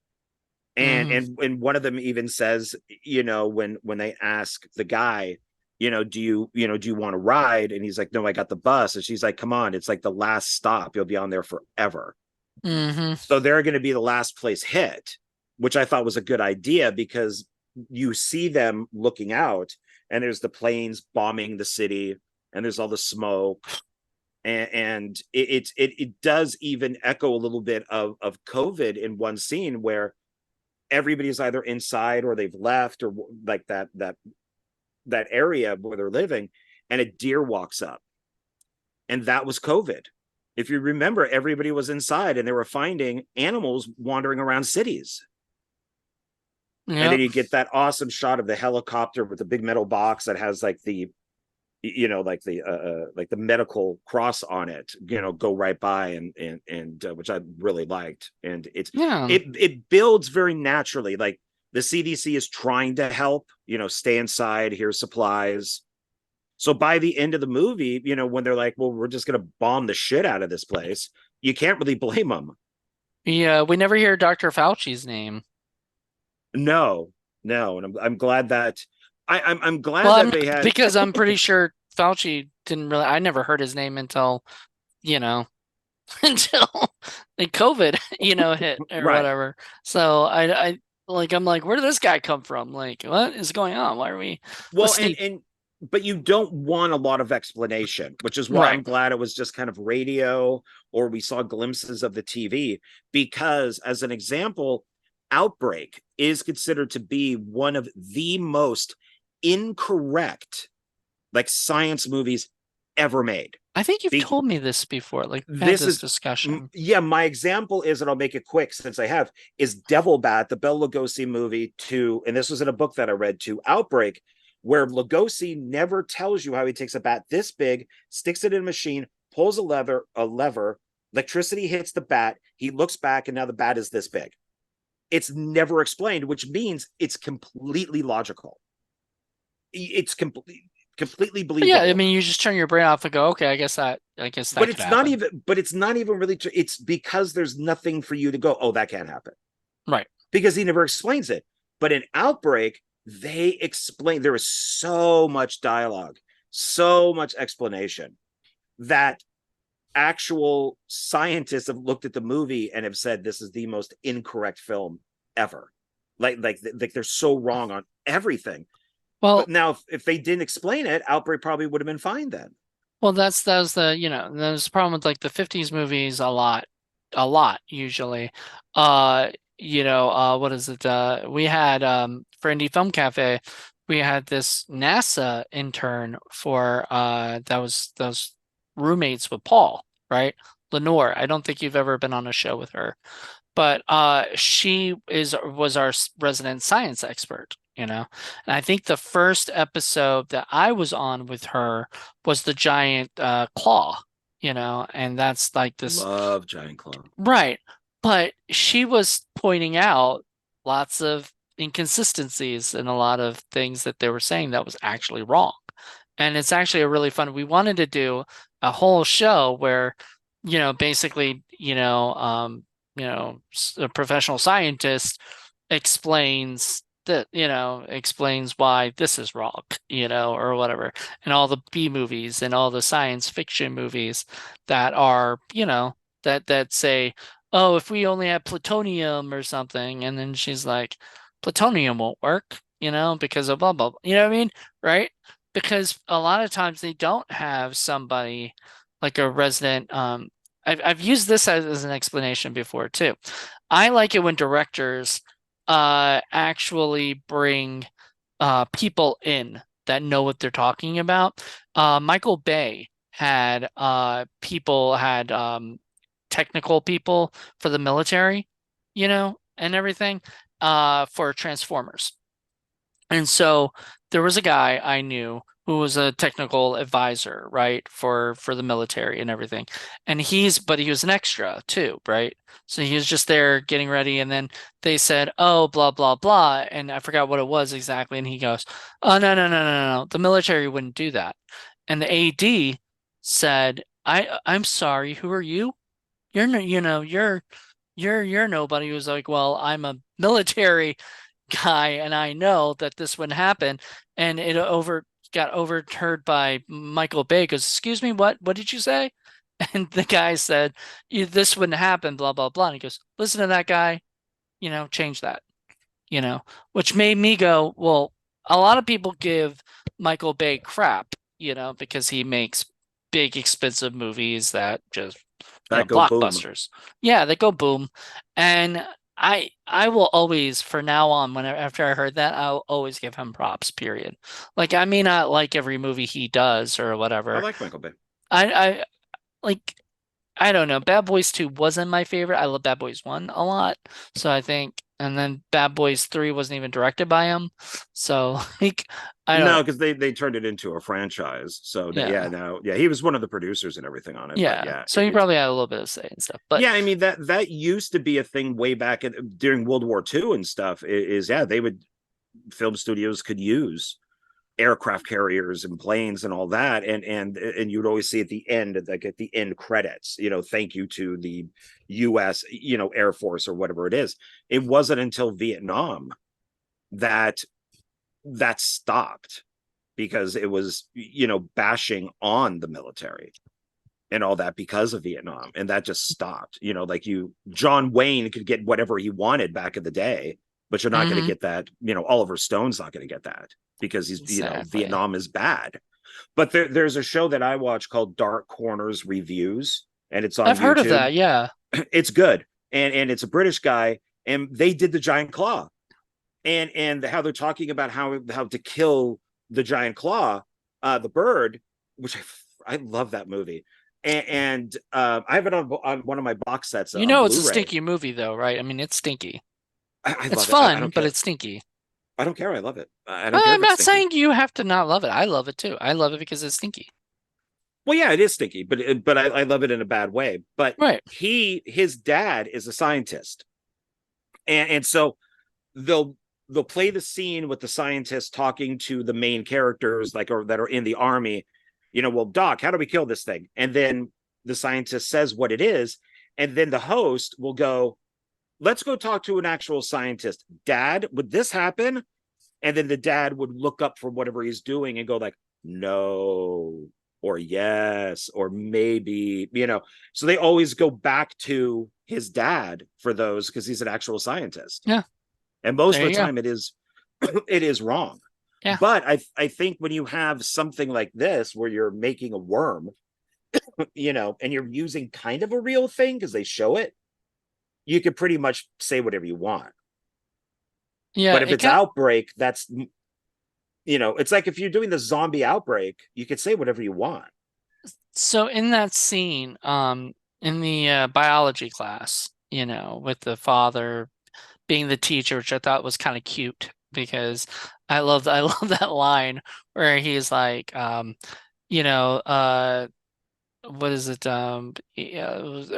and mm, and and one of them even says, when they ask the guy, do you want to ride, and he's like, no, I got the bus, and she's like, come on, it's like the last stop, you'll be on there forever. mm-hmm. So they're going to be the last place hit, which I thought was a good idea, because you see them looking out, and there's the planes bombing the city, and there's all the smoke, and it does even echo a little bit of COVID in one scene where everybody's either inside or they've left, or like that area where they're living, and a deer walks up, and that was COVID. If you remember, everybody was inside and they were finding animals wandering around cities. And then Yep. you get that awesome shot of the helicopter with the big metal box that has like the, like the medical cross on it, go right by, and which I really liked. And Yeah. it builds very naturally. Like the CDC is trying to help, stay inside, here's supplies. So by the end of the movie, when they're like, well, we're just going to bomb the shit out of this place, you can't really blame them. Yeah, we never hear Dr. Fauci's name. No, no. And I'm glad that I'm Well, glad I'm that they had. because I'm pretty sure Fauci didn't really. I never heard his name until, you know, until the COVID, hit or Right. whatever. So I'm like, where did this guy come from? Like, what is going on? Why are we Well, listening? but you don't want a lot of explanation, which is why Right. I'm glad it was just kind of radio or we saw glimpses of the TV. Because, as an example, Outbreak is considered to be one of the most incorrect like science movies ever made. I think you've Be- told me this before. Like, we had this this is discussion. yeah, my example is, and I'll make it quick since I have, is Devil Bat, the Bela Lugosi movie, to, and this was in a book that I read, to Outbreak, where Lugosi never tells you how he takes a bat this big, sticks it in a machine, pulls a lever, electricity hits the bat, he looks back, and now the bat is this big. It's never explained, which means it's completely logical. It's completely But yeah, I believable. mean, you just turn your brain off and go, okay, I guess that But could it's not happen. even but it's not even really it's because there's nothing for you to go, oh, that can't happen, Right. because he never explains it. But in Outbreak, they explain, there is so much dialogue, so much explanation, that actual scientists have looked at the movie and have said this is the most incorrect film ever. Like they're so wrong on everything. But Well, now if they didn't explain it, Outbreak probably would have been fine then. that was there's the problem with like the 50s movies a lot usually. What is it? We had for Indie Film Cafe, we had this NASA intern for that was roommates with Paul, right? Lenore. I don't think you've ever been on a show with her, but she was our resident science expert, And I think the first episode that I was on with her was the giant claw, and that's like this. Love Giant Claw. Right. But she was pointing out lots of inconsistencies in a lot of things that they were saying that was actually wrong. And it's actually a really fun. We wanted to do a whole show where, basically, a professional scientist explains that, explains why this is wrong, or whatever. And all the B movies and all the science fiction movies that are, that say, oh, if we only had plutonium or something, and then she's like, plutonium won't work, because of blah blah, blah. You know what I mean? Right? Because a lot of times they don't have somebody like a resident. I've used this as an explanation before too. I like it when directors actually bring people in that know what they're talking about. Michael Bay had technical people for the military, and everything for Transformers. And so there was a guy I knew who was a technical advisor, right, for the military and everything. And but he was an extra too, right? So he was just there getting ready, and then they said, "Oh, blah blah blah," and I forgot what it was exactly. And he goes, "Oh, no, no, no, no, no, the military wouldn't do that." And the AD said, I'm sorry, who are you? You're no, you're nobody." Who was like, "Well, I'm a military guy, and I know that this wouldn't happen." And it got overheard by Michael Bay. Goes, "Excuse me, what did you say?" And the guy said, "This wouldn't happen, blah blah blah." And he goes, "Listen to that guy, change that." Which made me go, well, a lot of people give Michael Bay crap, because he makes big expensive movies that just, That go boom. blockbusters. Yeah, they go boom. And I will always, for now on, whenever after I heard that, I'll always give him props, period. Like, I may not like every movie he does or I whatever. like Michael Bay. I like, I don't know. Bad Boys 2 wasn't my favorite. I love Bad Boys 1 a lot. So I think, and then Bad Boys 3 wasn't even directed by him. So, like, I No, don't, because they turned it into a franchise. So yeah, yeah. now yeah, he was one of the producers and everything on it. But Yeah. yeah, So he it's probably had a little bit of say and stuff. But yeah. I mean that used to be a thing way back during World War II and stuff. Is yeah, they would, film studios could use aircraft carriers and planes and all that, and you'd always see at the end, like at the end credits, thank you to the U.S. Air Force or whatever it is. It wasn't until Vietnam that that stopped because it was, bashing on the military and all that because of Vietnam. And that just stopped, like John Wayne could get whatever he wanted back in the day, but you're not going to Hmm. get that, Oliver Stone's not going to get that because he's, Exactly. Vietnam is bad. But there's a show that I watch called Dark Corners Reviews, and it's on I've heard of YouTube. that. Yeah. It's good. And it's a British guy, and they did the giant claw. And how they're talking about how to kill the giant claw, the bird, which I love that movie. And I have it on one of my box sets You on know it's a Blu-ray. stinky movie though, right? I mean, it's stinky. I It's love it. I fun, don't but care. it's stinky. I don't care. I love it. I don't care I'm if it's not stinky. saying you have to not love it. I love it too. I love it because it's stinky. Well, yeah, it is stinky, but I love it in a bad way. But Right. his dad is a scientist, and so they'll play the scene with the scientist talking to the main characters or that are in the army. Well, Doc, how do we kill this thing? And then the scientist says what it is, and then the host will go, let's go talk to an actual scientist. Dad, would this happen? And then the dad would look up from whatever he's doing and go like, no, or yes, or maybe, So they always go back to his dad for those because he's an actual scientist. Yeah. And most There of you the go. time it is wrong. Yeah. But I think when you have something like this where you're making a worm, and you're using kind of a real thing because they show it, you could pretty much say whatever you want. Yeah. But if It it's got outbreak, that's, it's like if you're doing the zombie outbreak, you could say whatever you want. so in that scene, in the biology class, with the father being the teacher, which I thought was kind of cute because I love that line where he's like, you know, uh, what is it?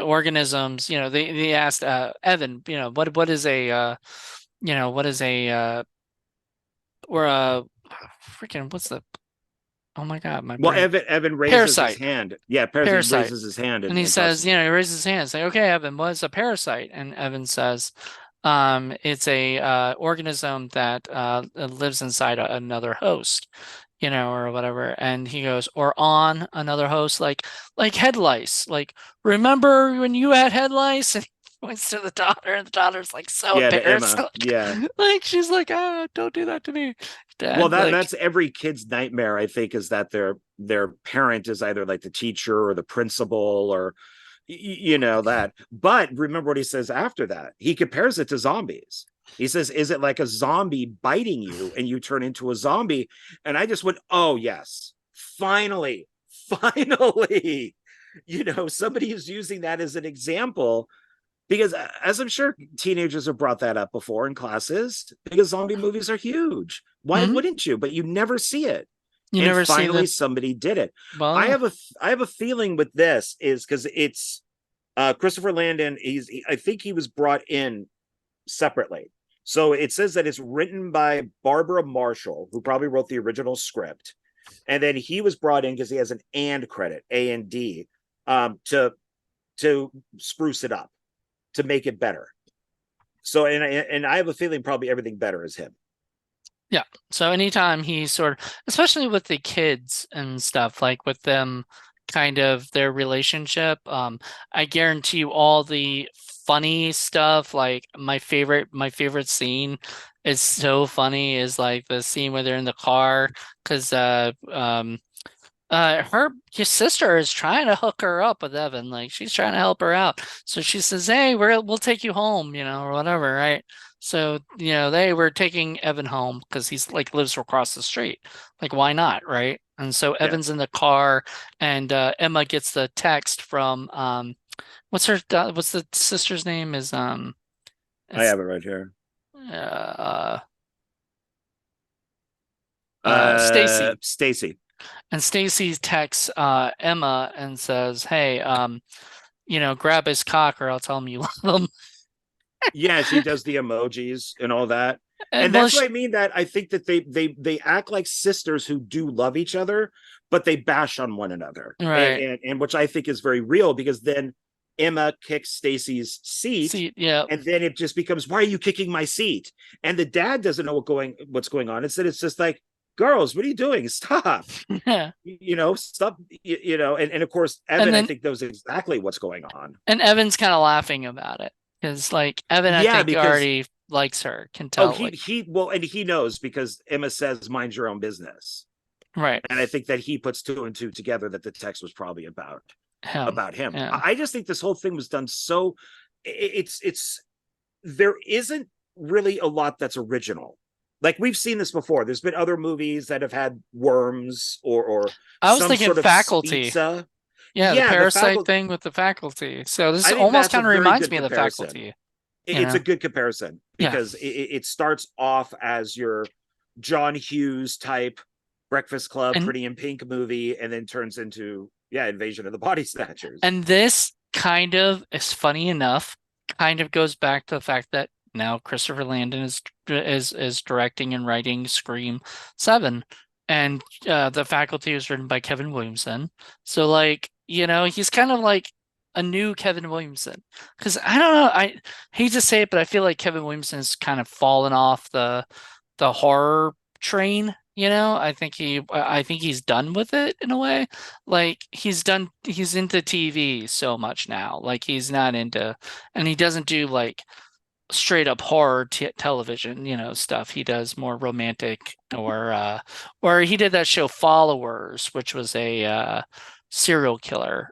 Organisms. They asked Evan, what is a what is a or a freaking what's the oh my God, my Well, brain. Evan raises his Parasite. hand. Yeah, he Parasite. raises his hand And he and talks. says, he raises his hand. It's like, okay, Evan, what is a parasite? And Evan says, it's a organism that lives inside another host, or whatever. And he goes, or on another host, like head lice. Like, remember when you had head lice? And he points to the daughter, and the daughter's like so Yeah, to embarrassed. Emma. Yeah. Like she's like, ah, don't do that to me, Well, Dad. that's every kid's nightmare, I think, is that their parent is either like the teacher or the principal or that. But remember what he says after that. He compares it to zombies. He says, "Is it like a zombie biting you and you turn into a zombie?" And I just went, "Oh yes, finally, finally." Somebody is using that as an example because, as I'm sure teenagers have brought that up before in classes, because zombie movies are huge. Why Mhm. wouldn't you? But you never see it. You And never see finally, the somebody did it. well, I yeah. have a feeling with this is because it's Christopher Landon. I think he was brought in separately. So it says that it's written by Barbara Marshall, who probably wrote the original script, and then he was brought in because he has an and credit, A&D, to spruce it up, to make it better. So and I have a feeling probably everything better is him. Yeah. So anytime he especially with the kids and stuff, like with them kind of their relationship, I guarantee you all the funny stuff, like my favorite scene is so funny is like the scene where they're in the car because your sister is trying to hook her up with Evan. Like she's trying to help her out. So she says, "Hey, we'll take you home, or whatever, right?" So, they were taking Evan home because he's like lives across the street. Like, why not, right? And so Yeah, Evan's in the car, and Emma gets the text from what's the sister's name? I It's have it right here. uh Stacy. Stacy. And Stacy texts Emma and says, "Hey, grab his cock or I'll tell him you love him." Yeah, she does the emojis and all that. And And well, that's what I mean, that I think that they act like sisters who do love each other, but they bash on one another. And right. and, and which I think is very real, because then Emma kicks Stacy's seat, See, yeah. and then it just becomes, why are you kicking my seat? And the dad doesn't know what's going on. Instead, it's just like, girls, what are you doing? Stop. Yeah. Stop. And of course, And Evan, I then think, knows exactly what's going on. and Evan's kind of laughing about it because like Evan, I Yeah, think because already likes her, can oh, tell like and he knows because Emma says, mind your own business. right And I think that he puts two and two together that the text was probably him. about him. Yeah. I just think this whole thing was done so it's there isn't really a lot that's original. Like we've seen this before. There's been other movies that have had worms or I was some thinking sort of faculty. pizza. Yeah, the Yeah, the parasite faculty. thing with the faculty. So this I think almost that's a kind of very reminds good me of the comparison. faculty, you It's a know? good comparison Yeah. because it starts off as your John Hughes type Breakfast Club, And Pretty in Pink movie, and then turns into Invasion of the Body Snatchers. and this kind of is funny enough, kind of goes back to the fact that now Christopher Landon is directing and writing Scream 7. And the faculty was written by Kevin Williamson. So like, he's kind of like a new Kevin Williamson. Because I don't know, I hate to say it, but I feel like Kevin Williamson's kind of fallen off the horror train. I think he's done with it in a way. Like he's into TV so much now. Like he's not into, and he doesn't do like straight up horror television, stuff. He does more romantic or he did that show Followers, which was a serial killer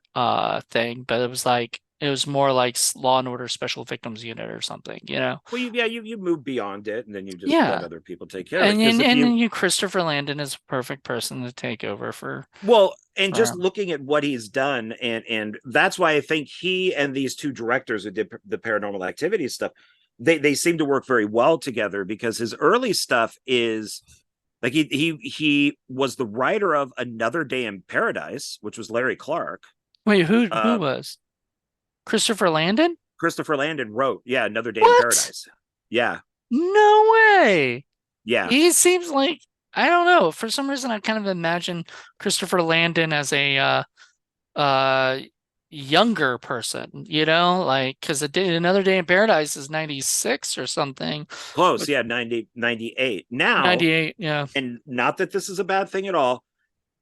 thing, but it was more like Law and Order Special Victims Unit or something. Well, you move beyond it, and then you just let Yeah. other people take care of it. And Because and, if and you then Christopher Landon is a perfect person to take over and for just him. looking at what he's done, and that's why I think he and these two directors who did the Paranormal Activity stuff, they seem to work very well together because his early stuff is like he was the writer of Another Day in Paradise, which was Larry Clark. Wait, who Uh, was Christopher Landon? Christopher Landon wrote, Another Day in What? Paradise. Yeah, No way. yeah. He seems like I don't know. For some reason, I kind of imagine Christopher Landon as a uh younger person, like because Another Day in Paradise is 96 or something. Close, But yeah, 98. Now, 98, yeah. and not that this is a bad thing at all,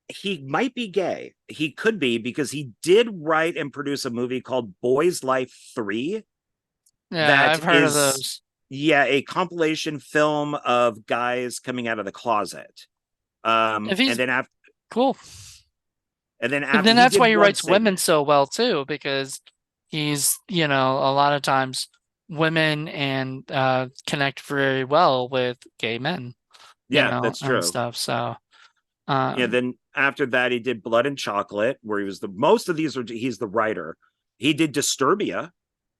he might be gay. He could be because he did write and produce a movie called Boys Life 3 Yeah, that I've heard of is those. a compilation film of guys coming out of the closet. If And he's then after cool. And after then he that's why did he one writes women segment. so well too, because he's, a lot of times women and connect very well with gay men, Yeah, that's and true. stuff. So Yeah, um then after that he did Blood and Chocolate, where he was the most of these are he's the writer. He did Disturbia.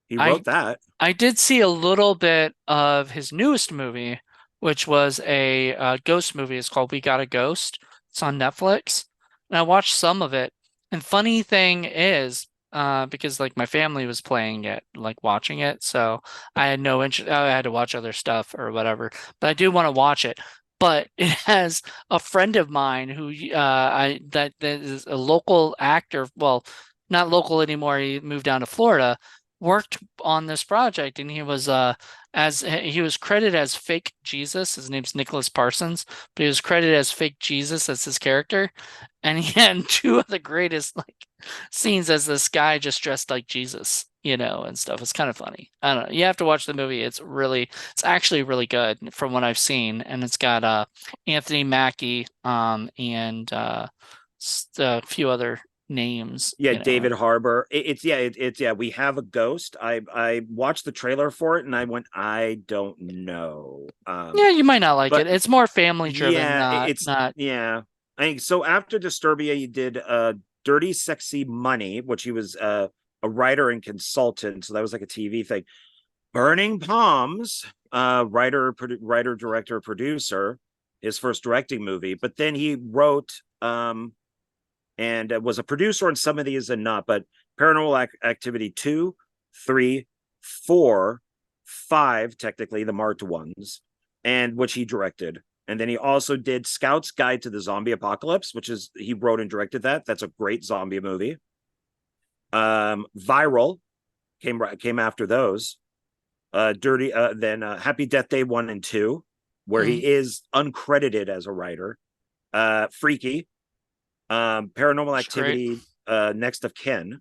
He I wrote that. I did see a little bit of his newest movie, which was a ghost movie. It's called We Got a Ghost. It's on Netflix, and I watched some of it. And funny thing is, because like my family was playing it, like watching it, so I had no interest. I had to watch other stuff or whatever. But I do want to watch it. But it has a friend of mine who that is a local actor. Well, not local anymore. He moved down to Florida, worked on this project, and he was credited as fake Jesus. His name's Nicholas Parsons, but he was credited as fake Jesus as his character. And he had two of the greatest like scenes as this guy just dressed like Jesus, and stuff. It's kind of funny. I don't know. You have to watch the movie. It's actually really good from what I've seen. And it's got Anthony Mackie and a few other names, Yeah, David Harbour. It's we have a ghost. I watched the trailer for it and I went, I don't know. Yeah, you might not like it. But It's more family driven, yeah, it's not. yeah. I think so. After Disturbia, he did Dirty Sexy Money, which he was a writer and consultant. So that was like a TV thing. Burning Palms, writer, director, producer, his first directing movie. But then he wrote and was a producer on some of these and not. But Paranormal Activity 2, 3, 4, 5, technically the marked ones, and which he directed. And then he also did Scout's Guide to the Zombie Apocalypse, which is he wrote and directed that. That's a great zombie movie. Viral, came after those. Dirty, then Happy Death Day 1 and 2, where Mhm. he is uncredited as a writer. Freaky, Paranormal It's great. Activity, Next of Kin.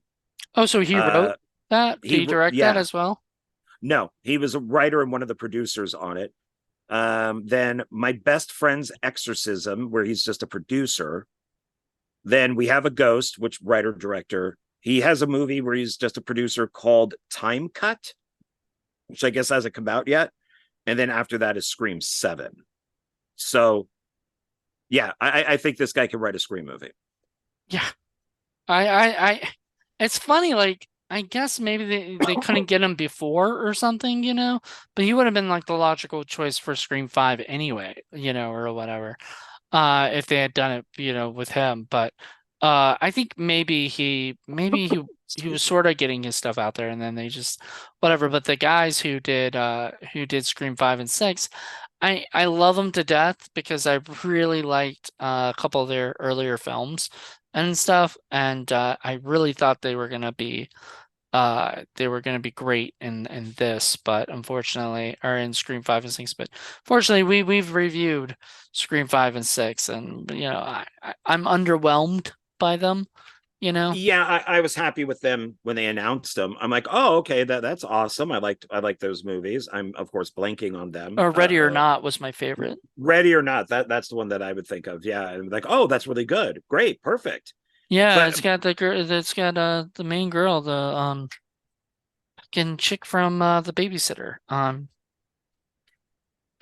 Oh, so he wrote Uh, that? Did he direct that yeah, as well? no, he was a writer and one of the producers on it. Then My Best Friend's Exorcism, where he's just a producer. Then We Have a Ghost, which writer director. He has a movie where he's just a producer called Time Cut, which I guess hasn't come out yet. And then after that is Scream 7. So yeah, I think this guy can write a Scream movie. Yeah. I it's funny, like I guess maybe they couldn't get him before or something, but he would have been like the logical choice for Scream 5 anyway, or whatever. If they had done it, with him. But I think maybe he was sort of getting his stuff out there and then they just whatever. But the guys who did Scream 5 and 6, I love them to death because I really liked a couple of their earlier films and stuff, and I really thought they were gonna be great in this, but unfortunately, or in Scream 5 and 6, but fortunately we've reviewed Scream 5 and 6, and I'm underwhelmed by them, Yeah, I was happy with them when they announced them. I'm like, oh, okay, that's awesome. I like those movies. I'm of course blanking on them. or Ready or Not was my favorite. Ready or Not, that's the one that I would think of. Yeah, I'm like, oh, that's really good, great, perfect. Yeah, But it's got the girl, it's got the main girl, the fucking chick from the babysitter. oh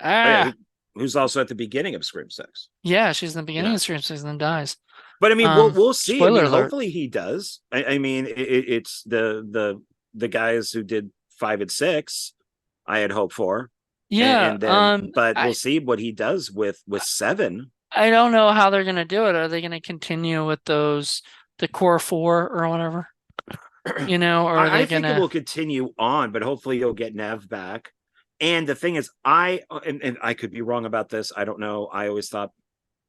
yeah, Ah, who's also at the beginning of Scream 6? yeah, she's in the You beginning know, of Scream 6 and then dies. but I mean, we'll see. I Spoiler mean, alert. hopefully he does. I mean, it's the guys who did 5 and 6. I had hoped for, Yeah, and then, but we'll I see what he does with 7. I don't know how they're gonna do it. Are they gonna continue with the core four or whatever? Or are I they think it gonna? will continue on, but hopefully you'll get Nev back. And the thing is, and I could be wrong about this. I don't know. I always thought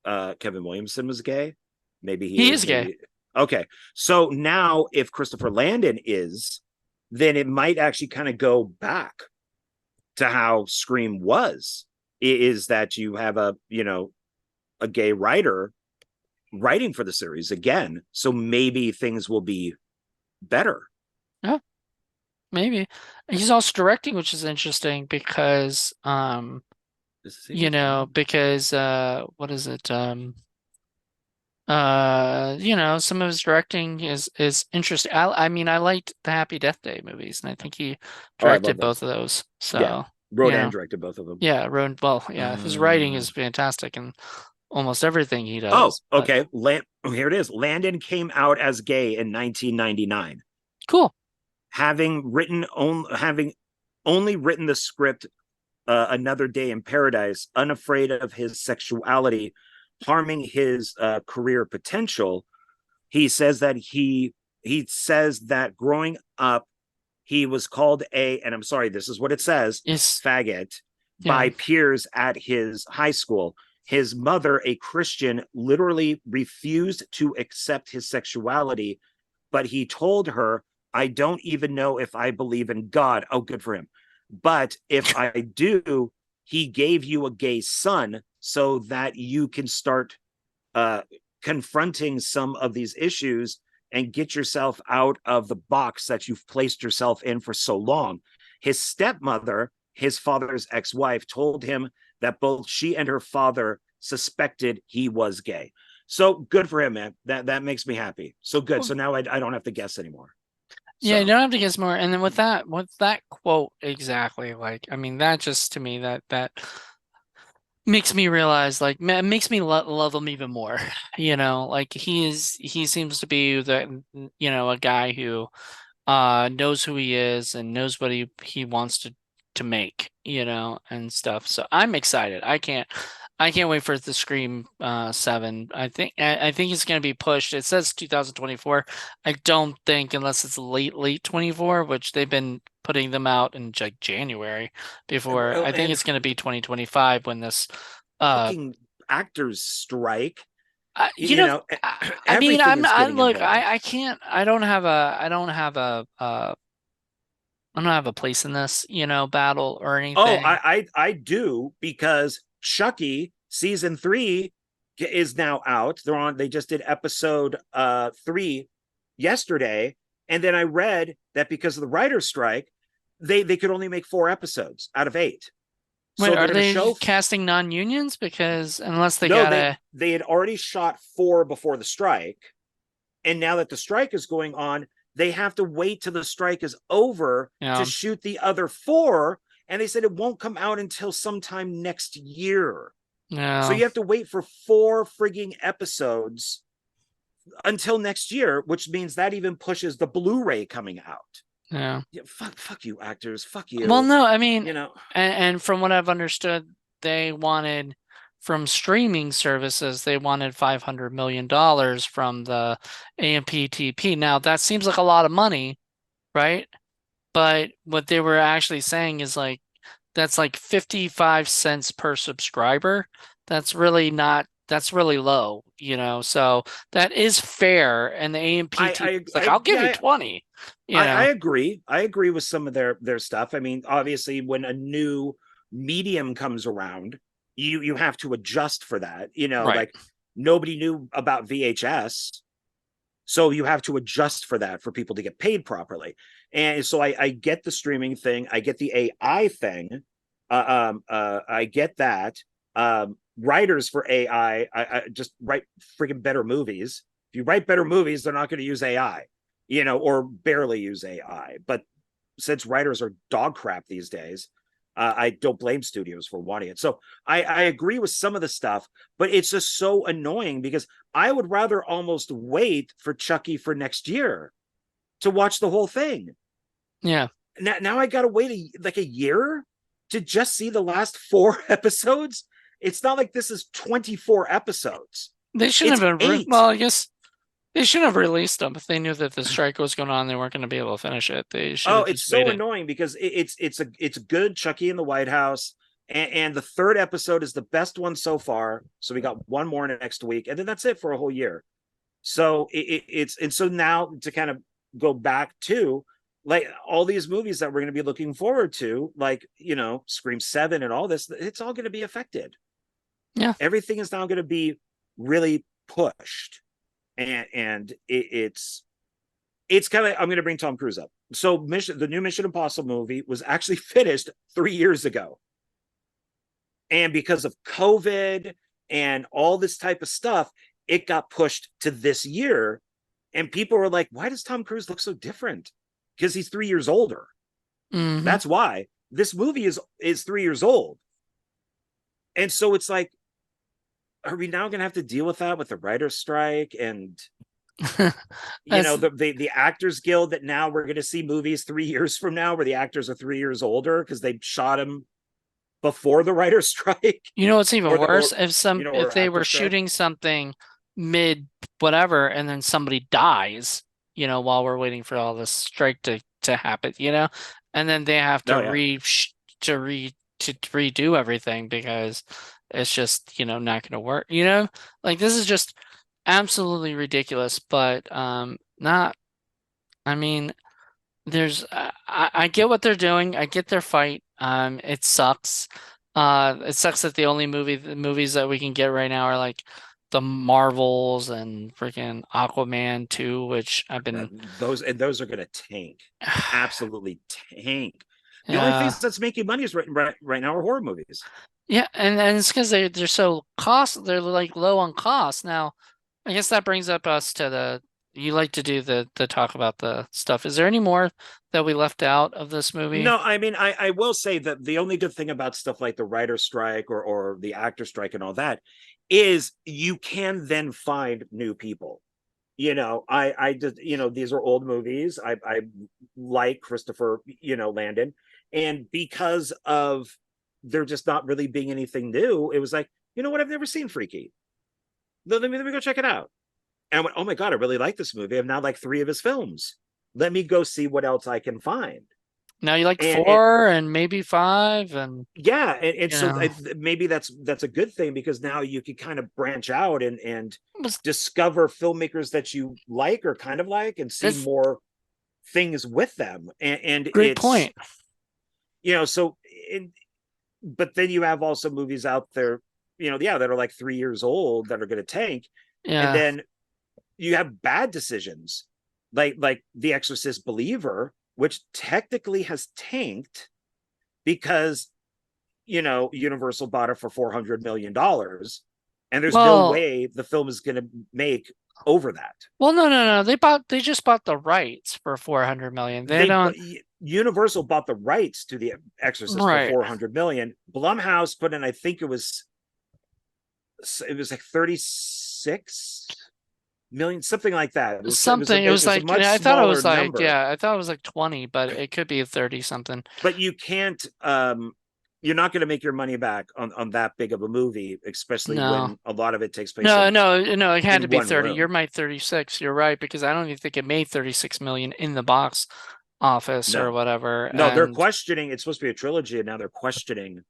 Kevin Williamson was gay. Maybe he He is. is gay. Maybe okay. So now, if Christopher Landon is, then it might actually kind of go back to how Scream was. Is that you have a gay writer writing for the series again? So maybe things will be better. Yeah, maybe. He's also directing, which is interesting because Is he directing? what is it? Some of his directing is interesting. I mean, I liked the Happy Death Day movies, and I think he Oh, I love directed both those. of those. Yeah, So, wrote and directed both of them. yeah, well, yeah, his writing Uh, is fantastic in almost everything he oh, does. But okay. Here it is. Landon came out as gay in 1999, cool. having only written the script Another Day in Paradise, unafraid of his sexuality harming his career potential. He says that growing up he was called and I'm sorry, this is what it says, Is faggot, yeah. by peers at his high school. His mother, a Christian, literally refused to accept his sexuality, but he told her, I don't even know if I believe in God. Oh, good for him. But if I do, he gave you a gay son so that you can start uh, confronting some of these issues and get yourself out of the box that you've placed yourself in for so long. His stepmother, his father's ex-wife, told him that both she and her father suspected he was gay. So good for him, man. That makes me happy. So good. So now I don't have to guess anymore. Yeah, you So don't have to guess more. And then with that quote exactly, like, I mean, that just to me that makes me realize, like, makes me love him even more. Like he seems to be a guy who knows who he is and knows what he wants to make, and stuff. So I'm excited. I can't wait for the Scream 7. I think it's going to be pushed. It says 2024. I don't think unless it's late 24, which they've been putting them out in like January before. well, I think and it's going to be 2025 when this uh fucking actors strike. I, You know, mean, everything is getting look, involved. I can't, I don't have a I don't have a place in this, battle or Oh, anything. I do, because Chucky season 3 is now out. They just did episode 3 yesterday, and then I read that because of the writer's strike, they could only make 4 episodes out of 8. Wait, So they're are going to they show. casting non-unions? Because unless they No, gotta, they had already shot 4 before the strike, and now that the strike is going on, they have to wait till the strike is over you to know, shoot the other 4, and they said it won't come out until sometime next year. you So know, you have to wait for 4 frigging episodes until next year, which means that even pushes the Blu-ray coming out. yeah. Yeah, fuck you, actors. Fuck Well, you. no, I mean, You know, and from what I've understood, they wanted from streaming services, they wanted $500 million from the AMPTP. Now, that seems like a lot of money, right? But what they were actually saying is like that's like 55 cents per subscriber. That's really not, that's really low, So that is fair. And the AMPTP is like, I'll give you yeah, 20, you I know. agree. I agree with some of their stuff. I mean, obviously, when a new medium comes around, you have to adjust for that. Right. Like nobody knew about VHS, so you have to adjust for that for people to get paid properly. And so I get the streaming thing. I get the AI thing. I get that. Writers for AI, I just write freaking better movies. If you write better movies, they're not going to use AI, or barely use AI. But since writers are dog crap these days, I don't blame studios for wanting it. So I agree with some of the stuff, but it's just so annoying because I would rather almost wait for Chucky for next year to watch the whole thing. Yeah. Now I got to wait like a year to just see the last 4 episodes. It's not like this is 24 episodes. They shouldn't It's have been, well, 8. I guess they shouldn't have released them if they knew that the strike was going on. They weren't going to be able to finish it. They should Oh, have it's just so waited. annoying because it's good Chucky in the White House, and the 3rd episode is the best one so far. So we got one more next week, and then that's it for a whole year. So it's and so now to kind of go back to like all these movies that we're going to be looking forward to, like Scream 7 and all this, it's all going to be affected. Yeah. Everything is now going to be really pushed, and it's kind of, I'm going to bring Tom Cruise up. So the new Mission Impossible movie was actually finished 3 years ago. And because of COVID and all this type of stuff, it got pushed to this year. And people were like, why does Tom Cruise look so different? Because he's 3 years older. Hmm. That's why this movie is 3 years old. And so it's like, are we now going to have to deal with that with the writer's strike and That's, the Actors Guild, that now we're going to see movies 3 years from now where the actors are 3 years older because they shot him before the writer's strike what's even or the worse? or If or they actor were strike. shooting something mid whatever and then somebody dies, while we're waiting for all this strike to happen, and then they have to No, yeah. to redo everything because it's just, not gonna work, Like this is just absolutely ridiculous, but not, I mean, I get what they're doing. I get their fight. It sucks. It sucks that the movies that we can get right now are like the Marvels and freaking Aquaman 2, which I've been Those are going to tank, absolutely tank. The only yeah. things that's making money is right now are horror movies. Yeah, and it's because they're so they're like low on cost. Now, I guess that brings up us to you like to do the talk about the stuff. Is there any more that we left out of this movie? No, I mean, I will say that the only good thing about stuff like the writer's strike or the actor strike and all that is you can then find new people. I just, these are old movies. I like Christopher, Landon. And because of there just not really being anything new, it was like, you know what? I've never seen Freaky. Let me go check it out. And I went, oh my God, I really like this movie. I've now like 3 of his films. Let me go see what else I can find. Now you like And 4 and maybe 5 and yeah, and you so know maybe that's a good thing because now you can kind of branch out and was discover filmmakers that you like or kind of like and see this more things with them, and Great it's, point. so but then you have also movies out there, yeah, that are like 3 years old that are going to tank, and Yeah. then you have bad decisions, like The Exorcist Believer, which technically has tanked because Universal bought it for $400 million, and there's no Well, way the film is going to make over that. no. They just bought the rights for 400 million. They They don't. Universal bought the rights to The Exorcist for Right. 400 million. Blumhouse put in, I think it was like 36 million, something like that. Something. It was a much I thought it smaller was like, number, yeah, I thought it was like 20, but it could be 30 something. but you can't, you're not going to make your money back on that big of a movie, especially No. when a lot of it takes place in No, it had to be one 30. You're room. my 36. You're right, because I don't even think it made 36 million in the box office or No, whatever. no, they're And questioning. It's supposed to be a trilogy, and now they're questioning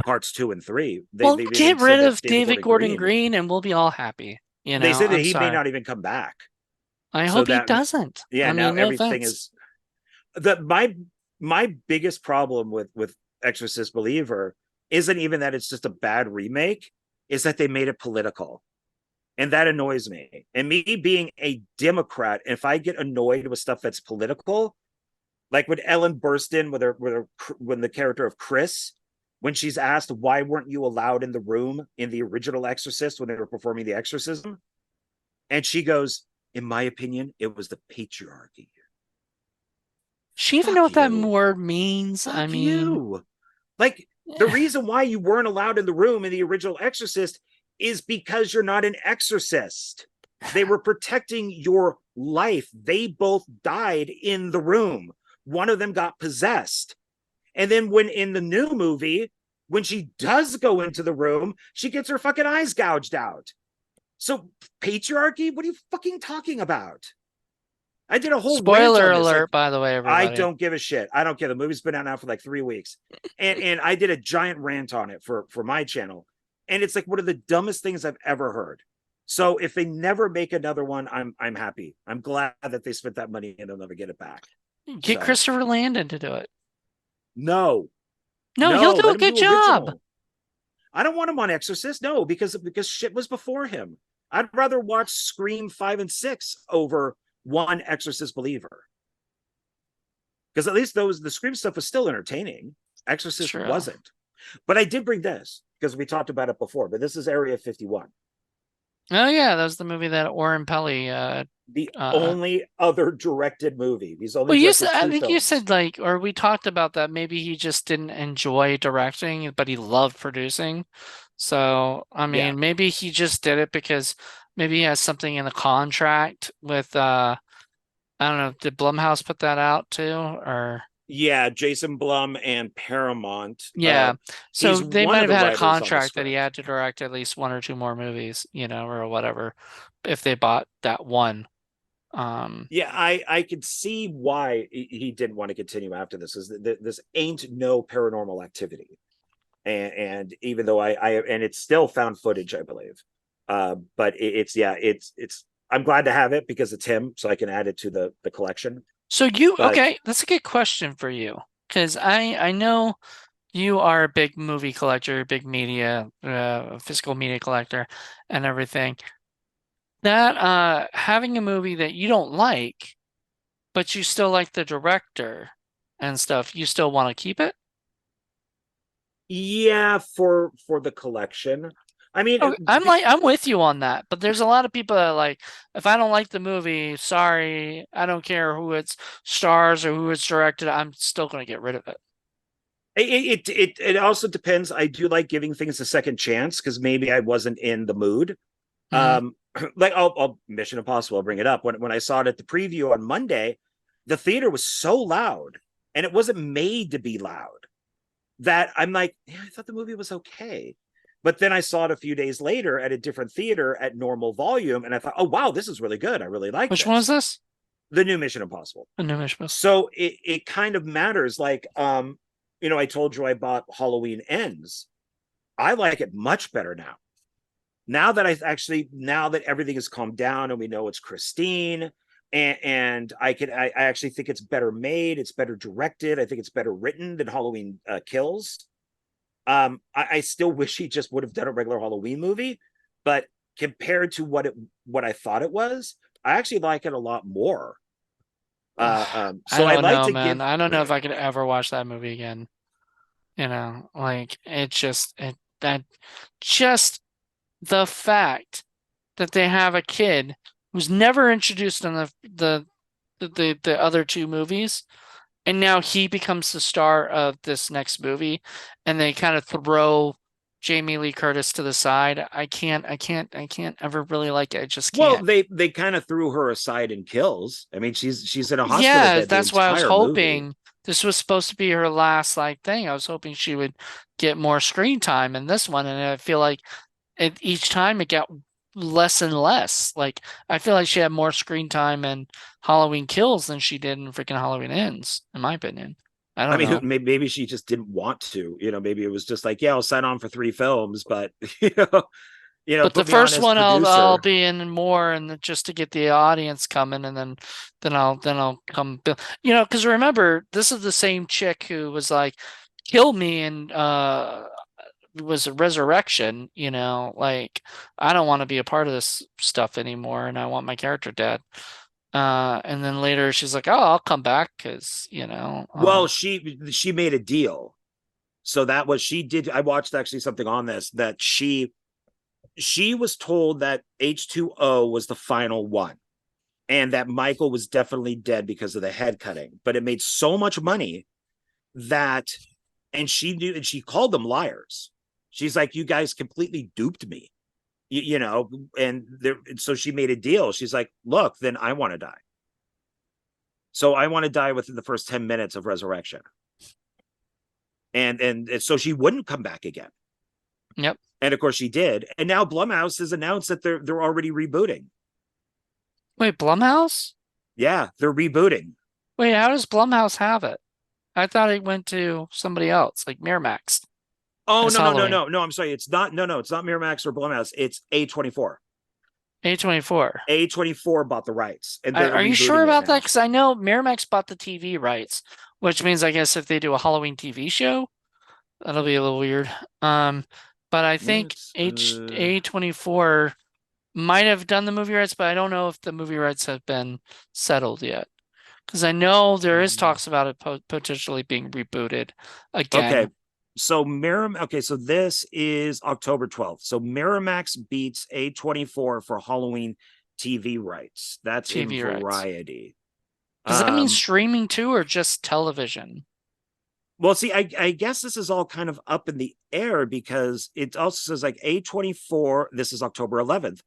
parts 2 and 3. well, They've get even rid said that of David David Gordon Gordon Green. Green and we'll be all happy. They say that I'm he may sorry. not even come back. I So hope he that, doesn't. yeah, I now mean, no everything offense. is that my biggest problem with Exorcist Believer isn't even that it's just a bad remake, is that they made it political. And that annoys me. And me being a Democrat, if I get annoyed with stuff that's political, like when Ellen Burstyn, when the character of Chris, when she's asked why weren't you allowed in the room in the original Exorcist when they were performing the exorcism, and she goes, "In my opinion, it was the patriarchy." She even know Fuck what that you. word means? I Fuck mean, you. Like, the reason why you weren't allowed in the room in the original Exorcist is because you're not an exorcist. They were protecting your life. They both died in the room. One of them got possessed. And then when in the new movie, when she does go into the room, she gets her fucking eyes gouged out. So patriarchy? What are you fucking talking about? I did a whole rant spoiler on this. Like, alert, by the way, I everybody. don't give a shit. I don't care. The movie's been out now for like 3 weeks, and I did a giant rant on it for my channel, and it's like one of the dumbest things I've ever heard. So if they never make another one, I'm happy. I'm glad that they spent that money and they'll never get it back. Get So Christopher Landon to do it. no, No, he'll no, do let a him good do job. original. I don't want him on Exorcist, no, because shit was before him. I'd rather watch Scream 5 and 6 over one Exorcist Believer, because at least the Scream stuff was still entertaining. Exorcist True. wasn't. But I did bring this because we talked about it before. But this is Area 51, Oh yeah, that was the movie that Oren Pelly the uh only other directed movie. He's only well, you said, directed I two think you films. said like, or we talked about that. Maybe he just didn't enjoy directing, but he loved producing. So, I Yeah, mean, maybe he just did it because maybe he has something in the contract with, I don't know, did Blumhouse put that out too? Or, yeah. Jason Blum and Paramount. yeah. So He's they one might of have the had a writers on the contract that he script. had to direct at least one or two more movies, or whatever, if they bought that one. Um, Yeah, I could see why he didn't want to continue after this. Is that this ain't no Paranormal Activity, and even though I and it's still found footage, I believe. But it's, yeah, it's I'm glad to have it because it's him, so I can add it to the collection. But okay, that's a good question for you. Because I know you are a big movie collector, big media, physical media collector, and everything. That having a movie that you don't like, but you still like the director and stuff, you still want to keep it? yeah, for the collection. I mean, Oh, I'm with you on that, but there's a lot of people that like, if I don't like the movie, sorry, I don't care who it's stars or who it's directed, I'm still going to get rid of it. it also depends. I do like giving things a second chance because maybe I wasn't in the mood. Hmm. Um, like I'll Mission Impossible, I'll bring it up. When I saw it at the preview on Monday, the theater was so loud, and it wasn't made to be loud, that I'm like, yeah, I thought the movie was okay. But then I saw it a few days later at a different theater at normal volume, and I thought, oh wow, this is really good. I really like Which one is this. this? The new Mission Impossible. The new Mishmas. So it kind of matters. Like, I told you I bought Halloween Ends. I like it much better now. Now that everything has calmed down and we know it's Christine, and I actually think it's better made, it's better directed, I think it's better written than Halloween Kills. I still wish he just would have done a regular Halloween movie, but compared to what I thought it was, I actually like it a lot more. I So I don't like know, to man. give. I don't know if I could ever watch that movie again. Like that just the fact that they have a kid who's never introduced in the other two movies, and now he becomes the star of this next movie, and they kind of throw Jamie Lee Curtis to the side. I can't ever really like it. I just Well, can't. they kind of threw her aside in Kills. I mean, she's in a hospital Yeah, bed the that's why I was entire movie. hoping this was supposed to be her last like thing. I was hoping she would get more screen time in this one, and I feel like each time it got less and less. Like I feel like she had more screen time in Halloween Kills than she did in freaking Halloween Ends, in my opinion. I I don't mean, know. maybe she just didn't want to. Maybe it was just like, yeah, I'll sign on for 3 films, but you know, But the put me on first as one I'll producer. be in more and just to get the audience coming and then I'll come because remember this is the same chick who was like kill me and was a resurrection, like I don't want to be a part of this stuff anymore and I want my character dead. And then later she's like, "Oh, I'll come back because, Well, she made a deal, so that was she did. I watched actually something on this that she was told that H2O was the final one, and that Michael was definitely dead because of the head cutting. But it made so much money that, and she knew, and she called them liars. She's like, "You guys completely duped me." And so she made a deal. She's like, "Look, then I want to die. So I want to die within the first 10 minutes of Resurrection." And so she wouldn't come back again. Yep. And of course she did. And now Blumhouse has announced that they're already rebooting. Wait, Blumhouse? Yeah, they're rebooting. Wait, how does Blumhouse have it? I thought it went to somebody else, like Miramax, Oh as no, no, no, Halloween. no, no. I'm sorry. It's not. No, no. It's not Miramax or Blumhouse. It's A24. A24. A24 bought the rights, and they're Are you sure rebooting it about that? now. Because I know Miramax bought the TV rights, which means I guess if they do a Halloween TV show, that'll be a little weird. Um, but I think Let's. H A24 might have done the movie rights, but I don't know if the movie rights have been settled yet. Because I know there is talks about it potentially being rebooted Okay. again. So Okay, so this is October 12th. So Miramax beats A24 for Halloween TV rights. That's in TV rights. Variety. Does that mean Um, streaming too, or just television? Well, see, I guess this is all kind of up in the air because it also says like A24. This is October 11th.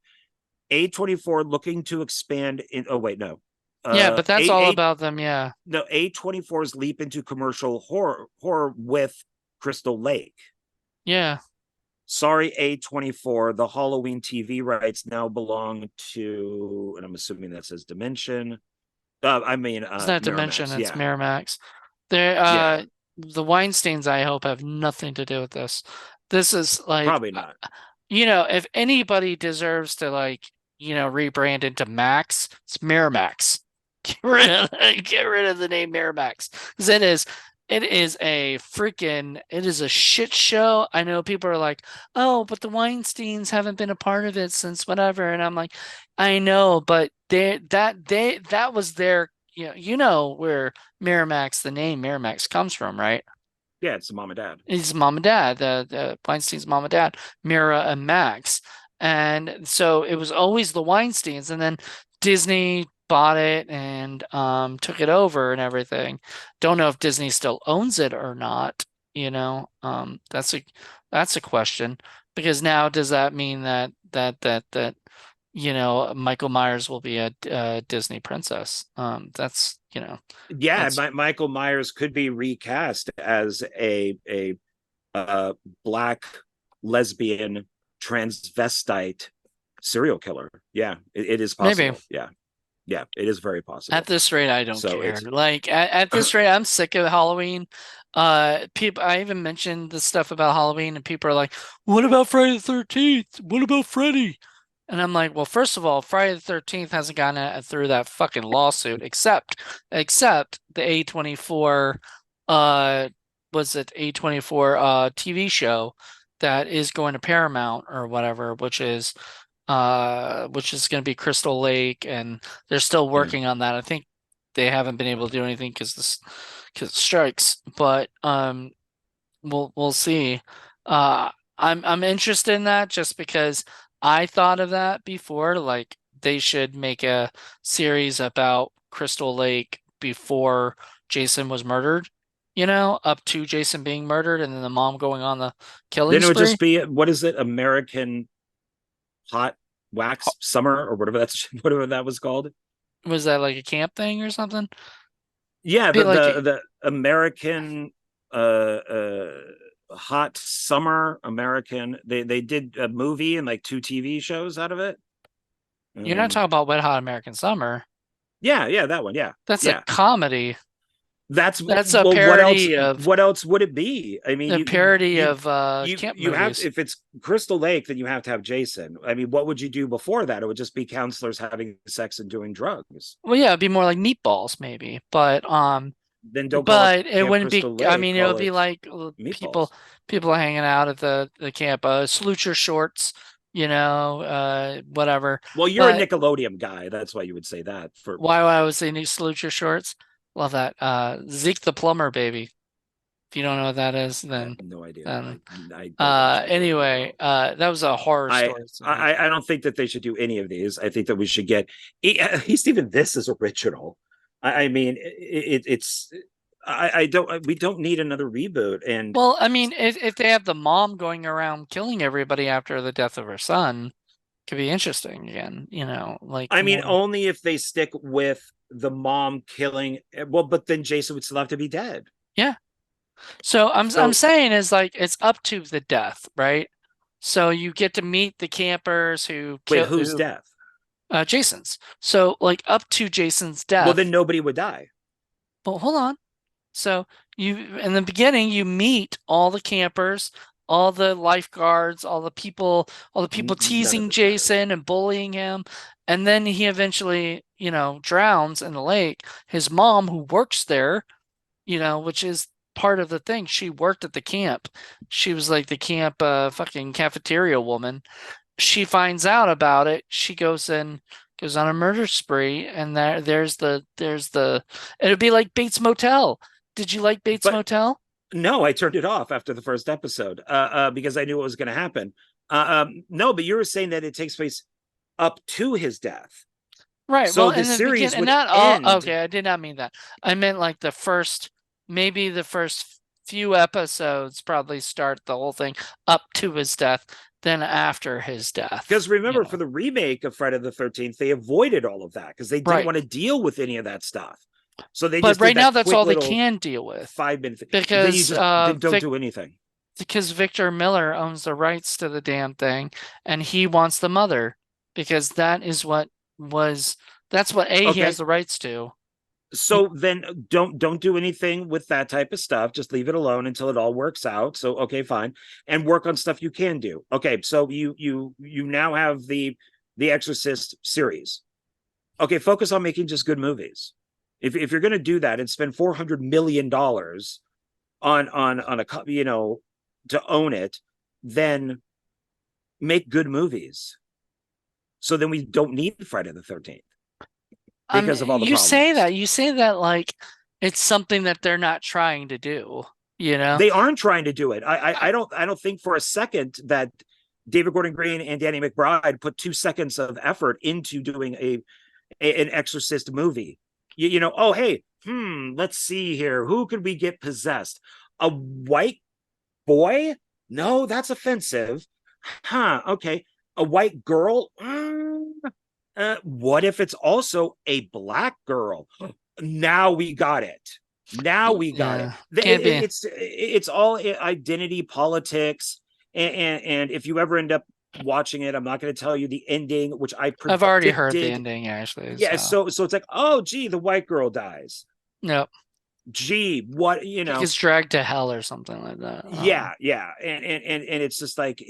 A24 looking to expand in. Oh wait, no. Yeah, but that's all A about them. Yeah. No, A24's leap into commercial horror with Crystal Lake. Yeah. Sorry, A24. The Halloween TV rights now belong to, and I'm assuming that says Dimension. It's not to mention Miramax. it's Yeah, Miramax. There, yeah, the Weinsteins, I hope, have nothing to do with this. This is like, probably not. if anybody deserves to rebrand into Max, it's Miramax. Get rid of the name Miramax because it is a shit show. I know people are like, oh, but the Weinsteins haven't been a part of it since whatever, and I'm like, I know, but that was their where Miramax, the name Miramax comes from, right? Yeah, it's the mom and dad. His mom and dad, the Weinstein's mom and dad, Mira and Max. And so it was always the Weinsteins. And then Disney bought it and took it over and everything. Don't know if Disney still owns it or not. That's a question. Because now does that mean that Michael Myers will be a Disney princess? Yeah, That's Michael Myers could be recast as a black lesbian transvestite serial killer. Yeah, it is maybe. possible. Yeah, yeah, it is very At possible. this rate, I don't So care. it's Like at this rate, I'm sick of Halloween. People, I even mentioned the stuff about Halloween, and people are like, "What about Friday the 13th? What about Freddy?" And I'm like, well, first of all, Friday the 13th hasn't gotten through that fucking lawsuit, except the A24, uh, was it A24 TV show that is going to Paramount or whatever, which is going to be Crystal Lake, and they're still Yeah. working on that. I think they haven't been able to do anything because strikes, but we'll see. Uh, I'm interested in that just because I thought of that before. Like they should make a series about Crystal Lake before Jason was murdered, up to Jason being murdered and then the mom going on the killing Then it would spree. just be, what is it, American Hot Ho- Wax Summer or whatever that's whatever that was called. Was that like a camp thing or something? Yeah, Be the like, the American Hot Summer American. They did a movie and like two TV shows out of it. you're not Um, talking about Wet Hot American Summer. yeah, that one. Yeah, That's a yeah. comedy. That's, That's a well, what else? parody of What else would it be? I mean, a you parody you of camp you have, movies. if it's Crystal Lake, then you have to have Jason. I mean, what would you do before that? It would just be counselors having sex and doing drugs. Well, yeah, it'd be more like Meatballs maybe, Then don't call it but it Camp wouldn't be. Crystal I Lake. mean, it would Call be it like Meatballs. people hanging out at the camp, salute your shorts, whatever. Well, you're a But Nickelodeon guy. That's why you would say that. For why would I was saying you salute your shorts? Love that. Zeke the plumber, baby. If you don't know what that is, I have then no idea. then I don't watch Nickelodeon at anyway, all. that was a horror I, story. So I don't think that they should do any of these. I think that we should get, at least even this is original. I mean, it's, I don't, we don't need another reboot. And well, I mean, if they have the mom going around killing everybody after the death of her son, could be interesting again, like I mean, more. only if they stick with the mom killing. Well, but then Jason would still have to be dead. Yeah. So I'm So saying is like it's up to the death, right? So you get to meet the campers who wait, kill whose who death? Jason's. So like up to Jason's Well, then death. nobody would die. But hold on. So you in the beginning you meet all the campers, all the lifeguards, all the people None of teasing this matters. Jason and bullying him, and then he eventually, drowns in the lake. His mom, who works there, which is part of the thing. She worked at the camp. She was like the camp fucking cafeteria woman. She finds out about it. She goes on a murder spree, and there's the it'd be like Bates Motel. Did you like Bates But Motel? no, I turned it off after the first episode because I knew what was going to happen. No, but you were saying that it takes place up to his death. Right. Well, So the in the beginning, series and would not all. end. Okay, I did not mean that. I meant like maybe the first few episodes probably start the whole thing up to his death, then after his death. Because remember, for the remake of Friday the 13th, they avoided all of that because they didn't Right. want to deal with any of that stuff. So they But just did right now, that that's quick all they little can deal with 5 minute thing. Then you because just then don't do anything. Victor Miller owns the rights to the damn thing, and he wants the mother because that's what he has Okay. the rights to. So then don't do anything with that type of stuff. Just leave it alone until it all works out. So okay, fine. And work on stuff you can do. Okay, so you now have the Exorcist series. Okay, focus on making just good movies. If you're going to do that and spend $400 million on a, to own it, then make good movies. So then we don't need Friday the 13th because of all the problems. You say that like it's something that they're not trying to do, you know? They aren't trying to do it. I don't think for a second that David Gordon Green and Danny McBride put 2 seconds of effort into doing an Exorcist movie. Oh hey, let's see here. Who could we get possessed? A white boy? No, that's offensive. Huh, okay. A white girl? What if it's also a black girl? Now we got it. Now we got it. Yeah, can't be. It's all identity politics, and if you ever end up watching it, I'm not going to tell you the ending, which I I've already heard the predicted. ending actually, Yeah, so so it's like, oh, gee, the white girl dies. no, Gee, what he gets dragged to hell or something like that. Yeah, and it's just like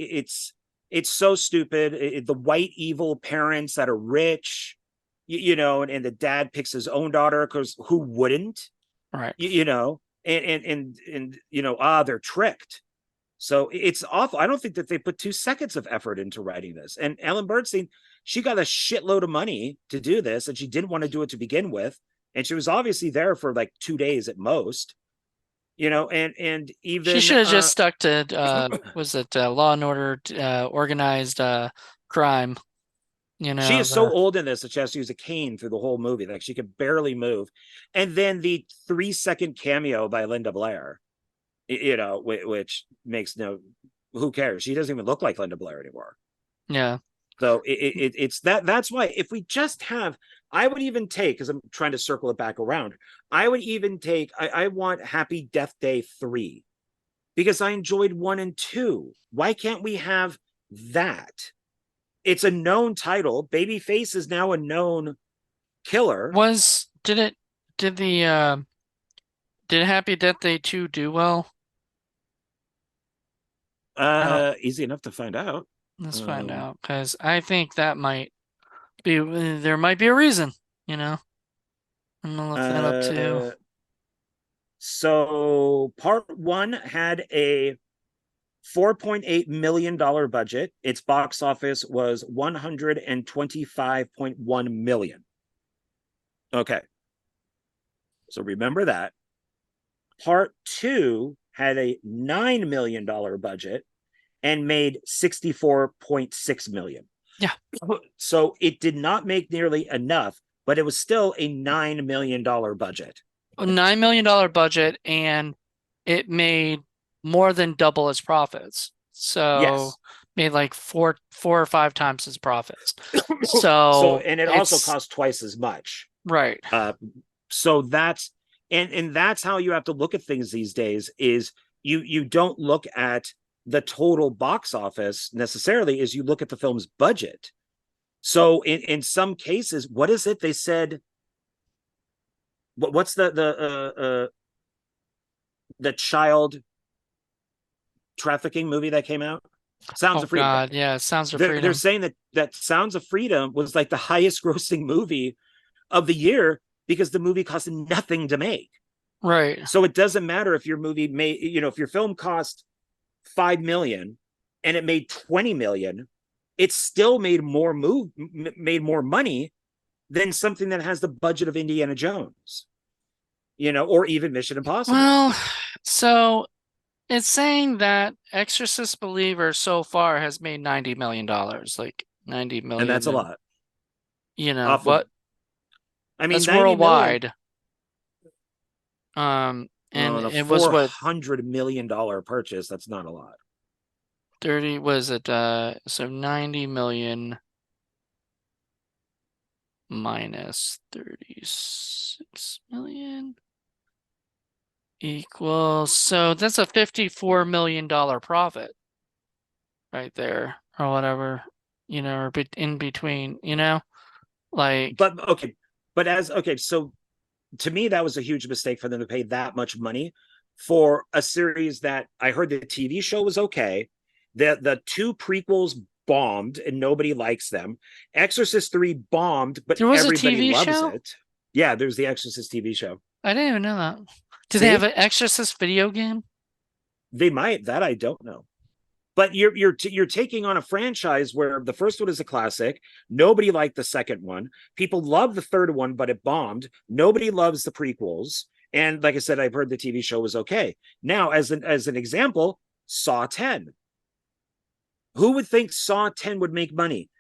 it's so stupid. The white evil parents that are rich, you know, and the dad picks his own daughter because who wouldn't, Right. you know, and you know, they're tricked. So it's awful. I don't think that they put 2 seconds of effort into writing this. And Ellen Bernstein, she got a shitload of money to do this, and she didn't want to do it to begin with. And she was obviously there for like 2 days at most, you know, and She even should have just stuck to was it Law and Order, organized crime, you she know, is so the old in this that she has to use a cane through the whole movie. Like she could barely move. And then the 3 second cameo by Linda Blair, you know, which makes no, who cares? She doesn't even look like Linda Blair anymore. yeah. So it's that's why if we just have, I would even take, because I'm trying to circle it back around, I would even take, I want Happy Death Day 3 because I enjoyed 1 and 2. Why can't we have that? It's a known title. Babyface is now a known killer. Was did it did the did Happy Death Day 2 do well? I don't Easy enough to find out. Let's find Um, out because I think that might be there might be a reason, you know. I'm gonna look that up too. uh, so part 1 had a $4.8 million budget. Its box office was 125.1 million. Okay. So remember that. Part 2 had a $9 million budget and made 64.6 million. Yeah. So it did not make nearly enough, but it was still a $9 million budget. A $9 million budget, and it made more than double its profits. So Yes. made like four or five times its profits. So, So and it also it's cost twice as much. right. So that's, and that's how you have to look at things these days is you don't look at the total box office necessarily, is you look at the film's budget. So in some cases, what is it they said, what's the child trafficking movie that came out, Sounds Oh of Freedom? God, yeah, Sounds of They're Freedom. saying that Sounds of Freedom was like the highest grossing movie of the year because the movie cost nothing to make. Right. So it doesn't matter if your movie made, you know, if your film cost 5 million and it made 20 million, it still made more money than something that has the budget of Indiana Jones, you know, or even Mission Impossible. Well, so it's saying that Exorcist Believer so far has made $90 million, like 90 And million, that's a and lot. you know Off of, what? I mean, That's 90 million worldwide. And on a it was what, $400 million purchase. That's not a lot. 30 was it? So 90 million minus 36 million equals, so that's a $54 million profit right there, or whatever, you know, or in between, you know, like, But okay, but as okay, so to me, that was a huge mistake for them to pay that much money for a series that I heard the TV show was okay. The 2 prequels bombed and nobody likes them. Exorcist 3 bombed, but there was a everybody TV loves show? it. Yeah, there's the Exorcist TV show. I didn't even know that. Do they have See, an Exorcist video game? they might, that I don't know. But you're taking on a franchise where the first one is a classic. Nobody liked the second one. People love the third one, but it bombed. Nobody loves the prequels. And like I said, I've heard the TV show was okay. Now, as an example, Saw 10. Who would think Saw 10 would make money?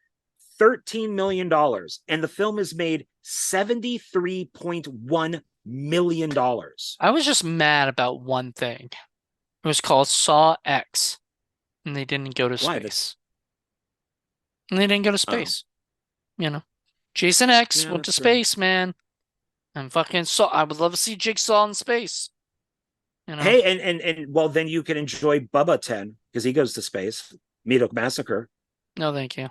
$13 million. And the film has made $73.1 million. I was just mad about one thing. It was called Saw X, and they didn't go to Why? space. And they didn't go to Oh, space. You know, Jason X yeah, went to that's true. space, man. And fucking Saw. I would love to see Jigsaw in space. You know? Hey, and well, then you can enjoy Bubba 10 because he goes to space. Meat Massacre. No, thank you.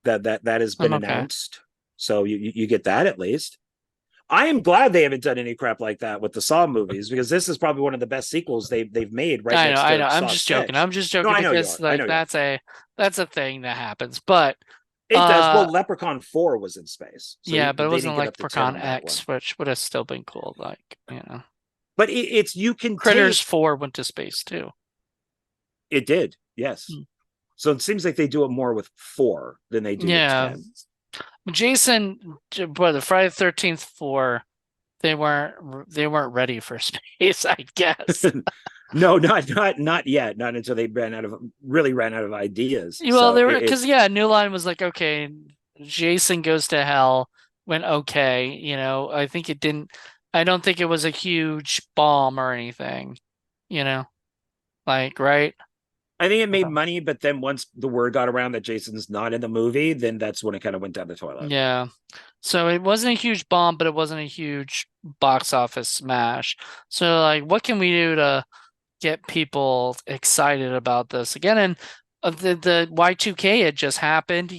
That has I'm been okay. announced. So you get that at least. I am glad they haven't done any crap like that with the Saw movies, because this is probably one of the best sequels they've made, right next I know. to I'm Saw just joking. 6. I'm just No, joking I know you because are. I know like you are. that's a thing that happens. But It does. uh Well, Leprechaun 4 was in space, so yeah, but it they wasn't didn't get like up to 10 Procon in that one. X, which would have still been cool. Like, you know. But it's you can Critters take 4 went to space too. it did, yes. Hmm. So it seems like they do it more with 4 than they do with Yeah. 10. Jason, the Friday the 13th 4, they weren't ready for space, I guess. No, not yet. Not until they really ran out of ideas. Well, So they were because it's yeah, New Line was like, okay, Jason Goes to Hell went okay. I think it didn't. I don't think it was a huge bomb or anything. You know, like right. I think it made Okay. money, but then once the word got around that Jason's not in the movie, then that's when it kind of went down the toilet. Yeah. So it wasn't a huge bomb, but it wasn't a huge box office smash. So like, what can we do to get people excited about this again? And the Y2K had just happened,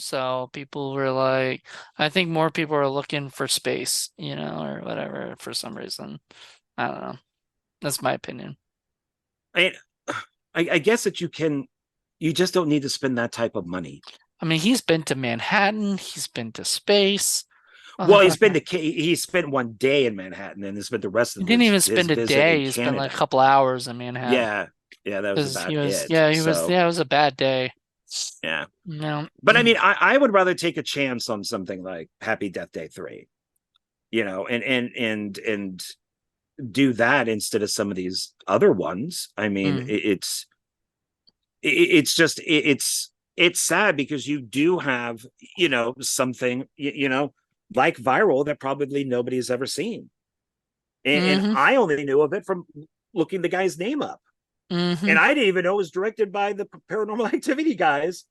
so people were like, I think more people are looking for space, or whatever for some reason. I don't know. That's my opinion. I, I guess that you just don't need to spend that type of money. I mean, he's been to Manhattan, he's been to space. Well, He he spent one day in Manhattan and then spent the rest of didn't even his spend a visit in day. He spent like a Canada. couple hours in Manhattan Yeah, yeah, that was because about it. So it was a bad day. yeah, No. but I mean, I would rather take a chance on something like Happy Death Day 3, and do that instead of some of these other ones. I mean, Mm. it's just it's sad because you do have something like Viral that probably nobody's ever seen, and Hmm. I only knew of it from looking the guy's name up, Hmm. and I didn't even know it was directed by the Paranormal Activity guys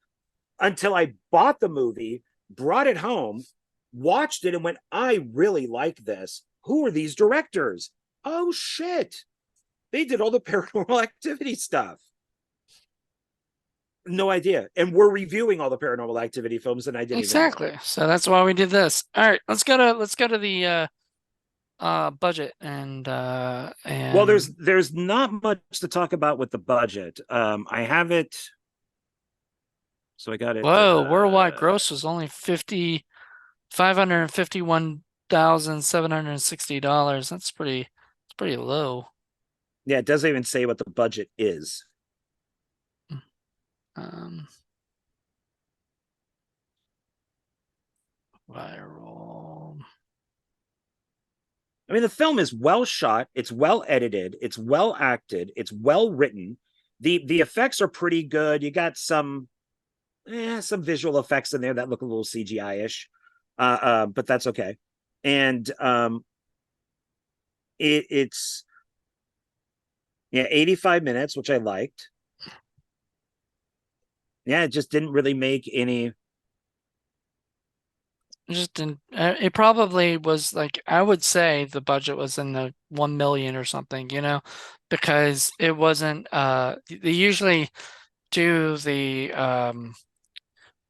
until I bought the movie, brought it home, watched it, and went, I really like this. Who are these directors? Oh shit, they did all the Paranormal Activity stuff. No idea. And we're reviewing all the Paranormal Activity films, and I didn't even know. Exactly. So that's why we did this. All right, let's go to the budget Well, and there's not much to talk about with the budget. I have it, so I got it. whoa, worldwide gross was only $551,760. It's pretty low. Yeah, it doesn't even say what the budget is. Um Viral. I mean, the film is well shot, it's well edited, it's well acted, it's well written. The effects are pretty good. You got some visual effects in there that look a little CGI-ish, but that's okay. And it's yeah, 85 minutes, which I liked. Yeah, it just didn't really make any. Just didn't. It probably was like I would say the budget was in the 1 million or something, because it wasn't. They usually do the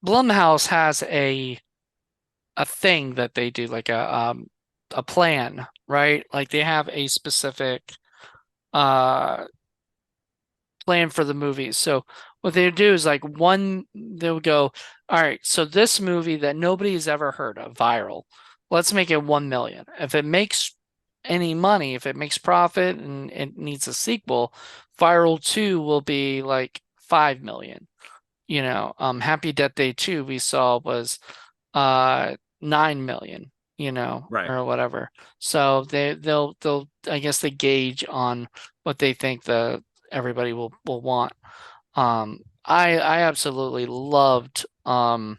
Blumhouse has a thing that they do like a plan, right? Like they have a specific uh plan for the movies. So what they do is like they'll go, all right, so this movie that nobody's ever heard of, Viral, let's make it 1 million. If it makes any money, if it makes profit and it needs a sequel, Viral 2 will be like 5 million. Happy Death Day 2 we saw was 9 million, Right. or whatever. So they'll I guess they gauge on what they think the everybody will want. I absolutely loved part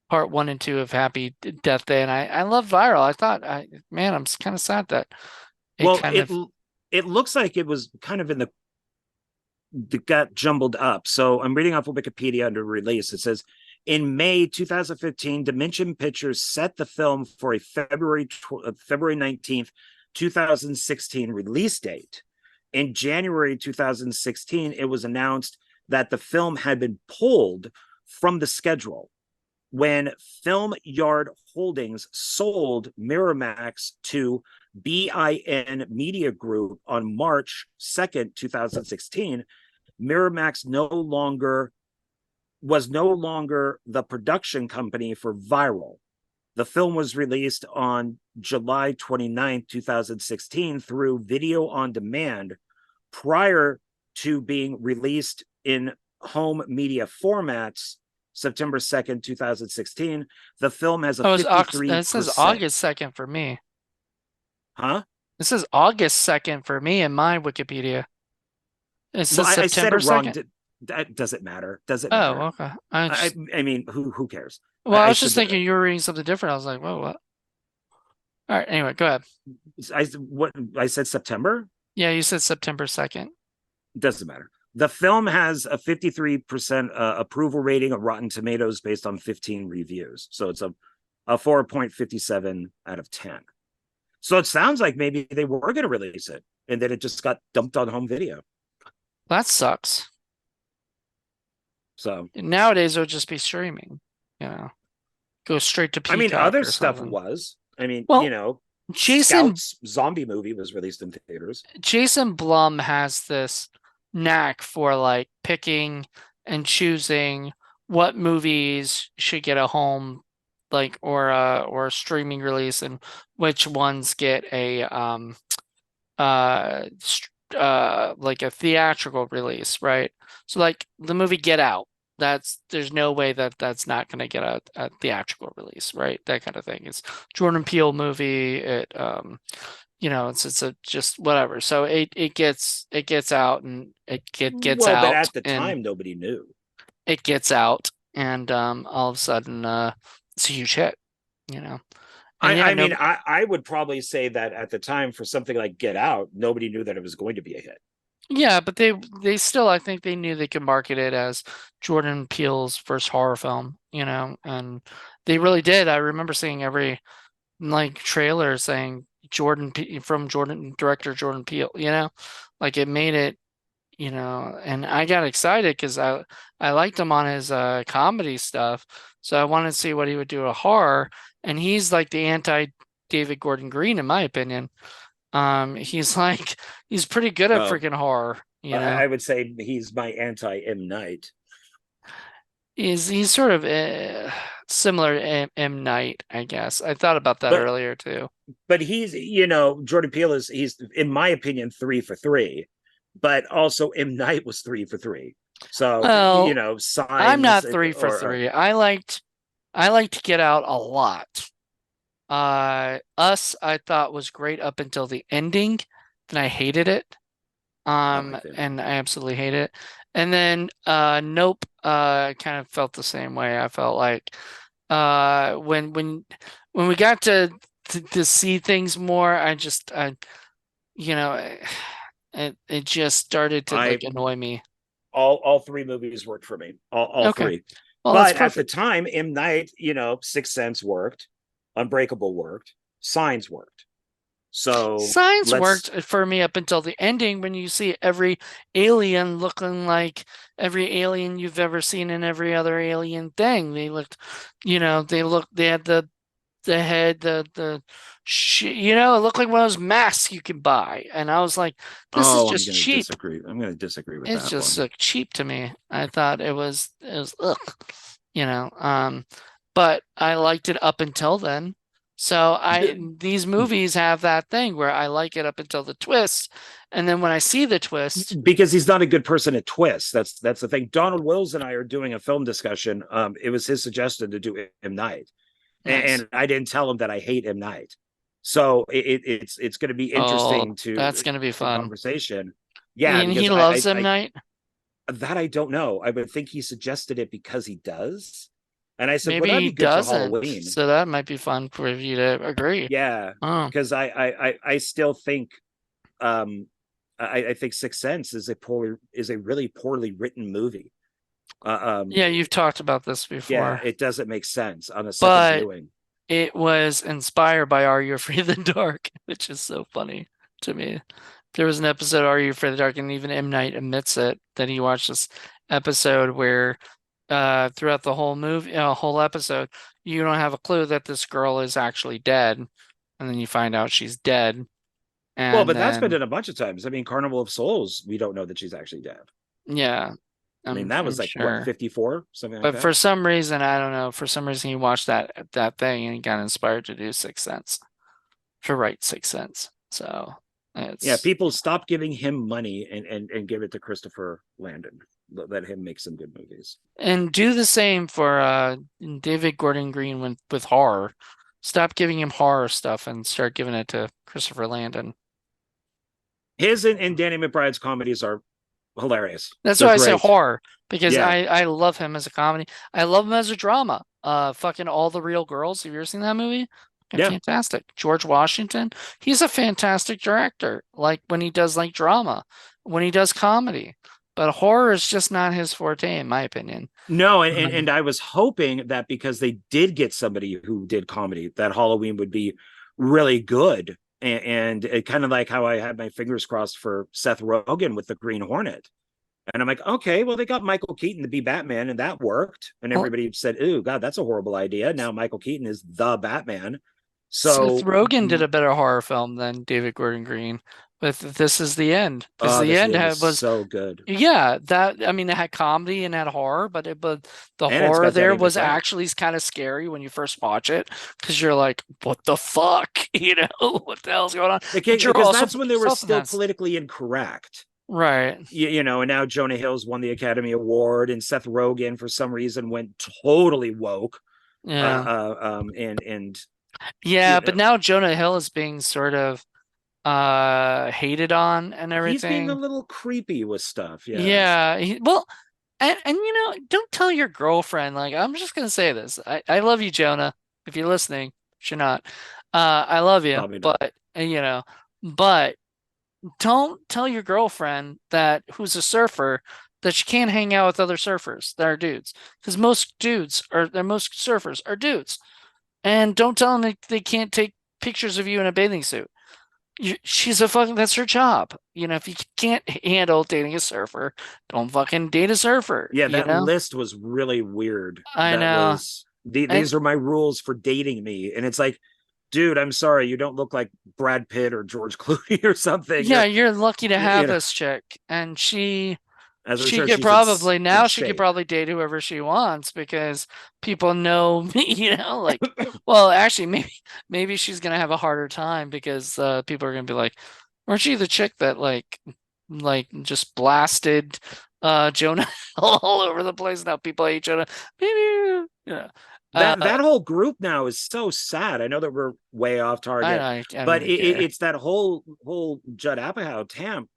1 and 2 of Happy Death Day, and I love Viral. I thought, man, I'm kind of sad that it Well, kind of. it looks like it was kind of in the got jumbled up. So I'm reading off of Wikipedia under release. It says in May 2015, Dimension Pictures set the film for a February 19th, 2016 release date. In January 2016, it was announced that the film had been pulled from the schedule. when Film Yard Holdings sold Miramax to BIN Media Group on March 2nd, 2016, Miramax was no longer the production company for Viral. The film was released on July 29th, 2016 through video on demand prior to being released in home media formats September 2nd, 2016. The film has a Oh, it says 53%. August 2nd for me. Huh? It says August 2nd for me in my Wikipedia. It Well, says I said September it wrong. 2nd. That doesn't matter. Doesn't Oh, matter. okay. I mean, who cares? Well, I I was just should. thinking you were reading something different. I was like, whoa, what? All right, anyway, go ahead. What I said September. Yeah, you said September 2nd. Doesn't matter. The film has a 53% approval rating of Rotten Tomatoes based on 15 reviews. So it's a 4.57 out of 10. So it sounds like maybe they were going to release it and then it just got dumped on home video. That sucks. So Nowadays, it would just be streaming, you know, go straight to I mean, Peacock other or stuff something. was. I mean, Well, Jason Scouts zombie movie was released in theaters. Jason Blum has this knack for like picking and choosing what movies should get a home like or a streaming release and which ones get a like a theatrical release, right? So like the movie Get Out, there's no way that's not going to get a theatrical release, right? That kind of thing. It's Jordan Peele movie. It's a just whatever. So it gets out and gets Well, but out at the and time, nobody knew. it gets out and all of a sudden it's a huge hit, you know. And yeah, I no, mean, I would probably say that at the time for something like Get Out, nobody knew that it was going to be a hit. yeah, but they still I think they knew they could market it as Jordan Peele's first horror film, you know, and they really did. I remember seeing every like trailer saying from Jordan director Jordan Peele, you know, like it made it, you know, and I got excited because I liked him on his comedy stuff, so I wanted to see what he would do to horror, and he's like the anti David Gordon Green in my opinion. He's pretty good at Oh, freaking horror, you know. I would say he's my anti M Night. He's sort of similar to M. Night, I guess. I thought about that But earlier too. he's Jordan Peele he's in my opinion 3 for 3, but also M Night was 3 for 3. So Well, I'm signs not three for or three. I liked Get Out a lot. Us I thought was great up until the ending. Then I hated it. I liked it. And I absolutely hate it. And then Nope kind of felt the same way. I felt like when we got to see things more, you know, it just started to I like annoy me. all 3 movies worked for me. All Okay. 3. Well, that's But at the perfect. time, M Night, Sixth Sense worked, Unbreakable worked, Signs worked. So Signs let's. worked for me up until the ending when you see every alien looking like every alien you've ever seen in every other alien thing. They looked, they had the head, it looked like one of those masks you can buy. And I was like, this is Oh, I'm just going to cheap. disagree. I'm going to disagree with It's that just one. looked cheap to me. I thought it was ugh, you know. But I liked it up until then. So these movies have that thing where I like it up until the twist, and then when I see the twist, Because he's not a good person at twists. That's the thing. Donald Wills and I are doing a film discussion. It was his suggestion to do M Night, nice. and I didn't tell him that I hate M Night. So it's going to be Oh, interesting that's gonna be in fun. conversation. Yeah, And he because loves M. Night. that I don't know. I would think he suggested it because he does. And I said, well, Maybe that'd he be good for doesn't. Halloween. So that might be fun for you to agree. Yeah, Oh, because I still think I think Sixth Sense is a really poorly written movie. yeah, you've talked about this Yeah, before, it doesn't make sense on a second but viewing. it was inspired by Are You Afraid of the Dark, which is so funny to me. There was an episode of Are You Afraid of the Dark, and even M. Night admits it that he watched this episode where throughout the whole movie, whole episode, you don't have a clue that this girl is actually dead, and then you find out she's dead, Well, and but that's been then done a bunch of times. I mean, Carnival of Souls, we don't know that she's actually dead. yeah, I mean, I'm that was I'm like what, sure. 54, something like But that. for some reason, I don't know. For some reason, he watched that thing and he got inspired to do Sixth Sense, to write Sixth Sense. So Yeah, it's people stop giving him money and give it to Christopher Landon. Let him make some good movies. and do the same for David Gordon Green with horror. Stop giving him horror stuff and start giving it to Christopher Landon. His and Danny McBride's comedies are hilarious. That's They're why I say great. horror because Yeah, I love him as a comedy. I love him as a drama. Fucking All the Real Girls. Have you ever seen that movie? Fucking yeah. fantastic. George Washington. He's a fantastic director. Like when he does like drama, when he does comedy. But horror is just not his forte, in my opinion. No, and, Um, and I was hoping that because they did get somebody who did comedy, that Halloween would be really good. And it kind of like how I had my fingers crossed for Seth Rogen with the Green Hornet. And I'm like, okay, well, they got Michael Keaton to be Batman, and that worked. And well, everybody said, "Ooh, God, that's a horrible idea." Now Michael Keaton is the Batman. Seth So, Rogen did a better horror film than David Gordon Green with This Is the End. Because oh, the this end end is was so good, yeah, that I mean it had comedy and had horror, but the and it's horror got there Danny was McBride. actually kind of scary when you first watch it because you're like, what the fuck? You know, what the hell's going on? But you're Because also that's when putting they were yourself in still that. politically incorrect. Right. And now Jonah Hill's won the Academy Award, and Seth Rogen for some reason went totally woke. Yeah. And Yeah, you but know now Jonah Hill is being sort of hated on and he's being a everything. little creepy with stuff. Yeah, Yeah, well, and you know, don't tell your girlfriend. Like, I'm just gonna say this. I love you, Jonah. If you're listening, which you're not. I love you, probably not. but you know, but don't tell your girlfriend that who's a surfer that she can't hang out with other surfers that are dudes. Because most surfers are dudes. And don't tell them they can't take pictures of you in a bathing suit. She's a fucking, that's her job. You know, if you can't handle dating a surfer, don't fucking date a surfer, Yeah, you that know? list was really weird. I That know. was And these are my rules for dating me, and it's like, dude, I'm sorry, you don't look like Brad Pitt or George Clooney or something. yeah, you're lucky to have You know, this chick. And as I'm she sure could she's probably in now she could shape. probably date whoever she wants because people know me, you know, like well, actually maybe she's gonna have a harder time because people are gonna be like, weren't you the chick that like just blasted Jonah all over the place? Now people hate Jonah. Maybe yeah. That whole group now is so sad. I know that we're way off I target, know I don't but even care. it's that whole Judd Apatow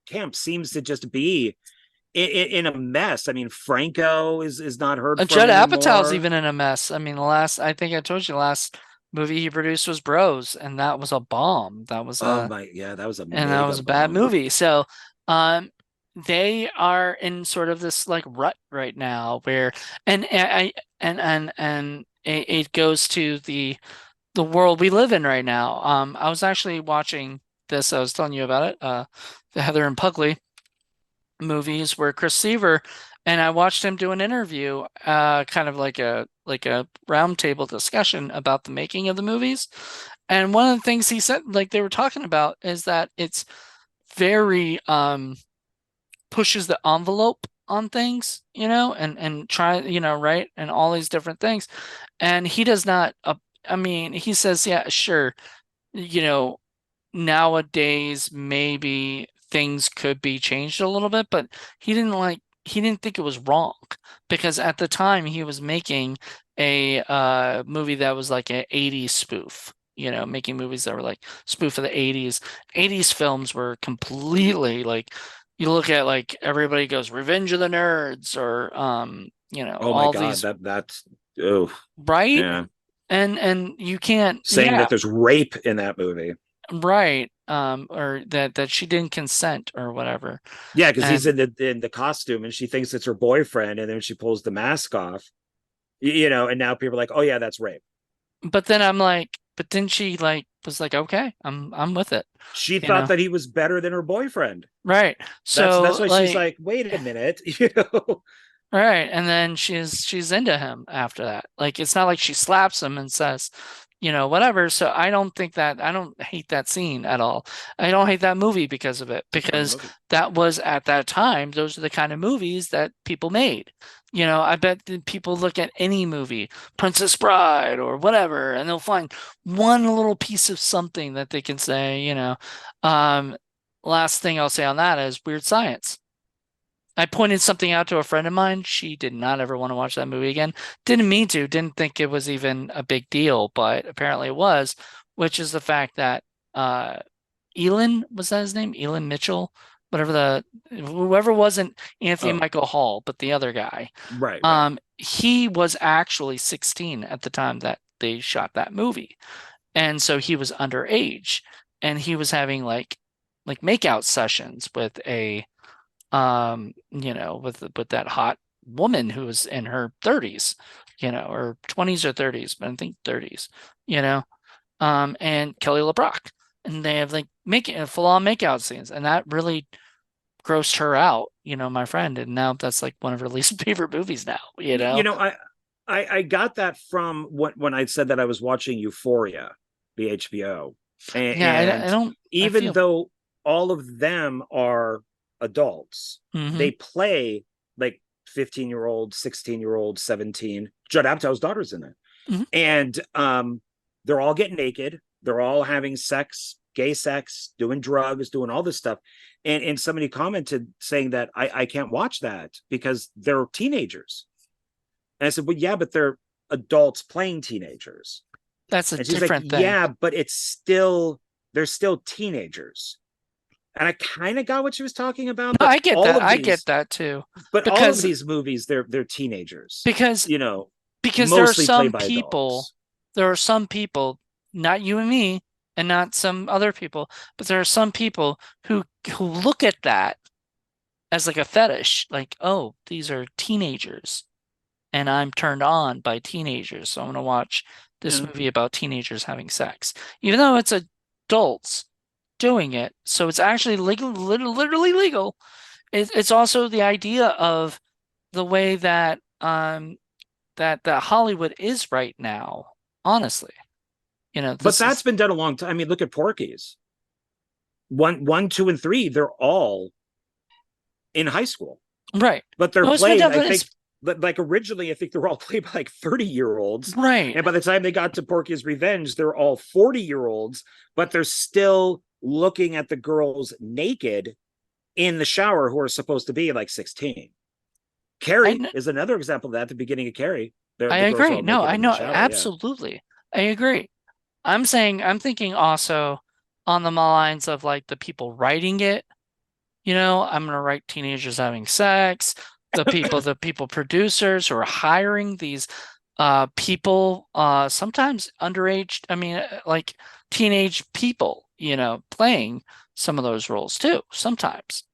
camp seems to just be in a mess. I mean, Franco is not heard from Judd Apatow's anymore. even in a mess. I mean, the last I think I told you last movie he produced was Bros, and that was a bomb. Oh my, yeah, that was a That mega was a bad bomb. movie. So, they are in sort of this like rut right now where, and I and it goes to the world we live in right now. I was actually watching this. I was telling you about it. The Heather and Pugly movies where Chris Seaver and I watched him do an interview, kind of like a roundtable discussion about the making of the movies. And one of the things he said, like they were talking about, is that it's very pushes the envelope on things, you know, and try, you know, right, and all these different things. And he does not. I mean, he says, yeah, sure, you know, nowadays maybe things could be changed a little bit, but he didn't think it was wrong because at the time he was making a movie that was like an 80s spoof, you know, making movies that were like spoof of the 80s. 80s films were completely like you look at like everybody goes Revenge of the Nerds or you know, Oh my all God, these that's oh right? yeah. And you can't Saying yeah, that there's rape in that movie. right. Or that she didn't consent or whatever. Yeah, because he's And in the costume and she thinks it's her boyfriend, and then she pulls the mask off. And now people are like, oh yeah, that's rape. but then I'm like, but then she like was like, okay, I'm with it, She you thought know? that he was better than her boyfriend. Right. That's So why she's like like, wait a minute, you know. Right. And then she's into him after that. Like it's not like she slaps him and says, whatever. So I don't hate that scene at all. I don't hate that movie because of it, It's a fun because movie. that was at that time, those are the kind of movies that people made. I bet that people look at any movie, Princess Bride or whatever, and they'll find one little piece of something that they can say, Um, last thing I'll say on that is Weird Science. I pointed something out to a friend of mine. She did not ever want to watch that movie again. Didn't mean to, didn't think it was even a big deal, but apparently it was, which is the fact that uh Elon, was that his name? Elon Mitchell, whatever whoever wasn't Anthony Oh, Michael Hall, but the other guy. right, right. He was actually 16 at the time that they shot that movie. And so he was underage and he was having like makeout sessions with a with that hot woman who was in her 30s, or 20s or 30s, but I think 30s, you know, and Kelly LeBrock. And they have like making full on makeout scenes, and that really grossed her out, my friend. And now that's like one of her least favorite movies now, you You know? know, I got that from when I said that I was watching Euphoria, the HBO, Yeah, I and don't, I even feel, though all of them are adults, hmm they play like 15-year-old, 16-year-old, 17. Judd Apatow's daughter's in it, hmm and they're all getting naked. They're all having sex, gay sex, doing drugs, doing all this stuff. And somebody commented saying that I can't watch that because they're teenagers. And I said, well, yeah, but they're adults playing teenagers. that's a And she's like, different thing. yeah, but they're still teenagers. And I kind of got what she was talking about, No, but I get all that. of I get these, that too. but all of Because these movies, they're teenagers, because you know, because mostly played by adults. there are some people, not you and me, and not some other people, but there are some people who look at that as like a fetish, like, oh, these are teenagers, and I'm turned on by teenagers, so I'm gonna watch this Yeah. movie about teenagers having sex, even though it's adults doing it, so it's actually legal, literally legal. It's also the idea of the way that Hollywood is right now, honestly. But This that's is been done a long time. I mean, look at Porky's. One, two, and three, they're all in high school, right. but they're No, it's been played, I definitely think, it's like originally, I think they're all played by like 30-year-olds. right. And by the time they got to Porky's Revenge, they're all 40-year-olds, but they're still looking at the girls naked in the shower who are supposed to be like 16. Carrie I is another example of that at the beginning of Carrie. I The girls are agree. all No, naked I in the know shower. Yeah. absolutely. I agree. I'm thinking also on the lines of like the people writing it. I'm gonna write teenagers having sex. The people producers who are hiring these people, sometimes underage, I mean, like teenage people, playing some of those roles too, sometimes.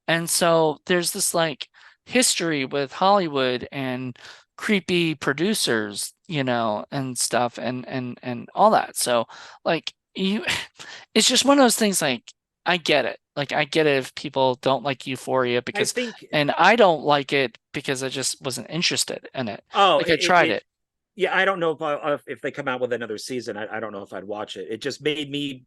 And so there's this like history with Hollywood and creepy producers, and stuff and all that. So like it's just one of those things like I get it. Like I get it if people don't like Euphoria I because think, and I don't like it because I just wasn't interested in it. oh, Like I tried it. yeah, I don't know if they come out with another season. I don't know if I'd watch it. It just made me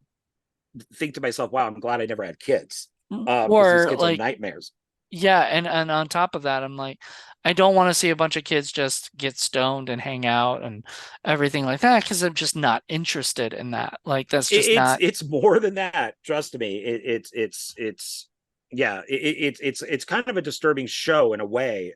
think to myself, wow, I'm glad I never had kids. Because these Or kids are like, nightmares. yeah, and on top of that, I'm like, I don't want to see a bunch of kids just get stoned and hang out and everything like that because I'm just not interested in that. Like that's just not It's more than that. Trust me. It's yeah. It's kind of a disturbing show in a way.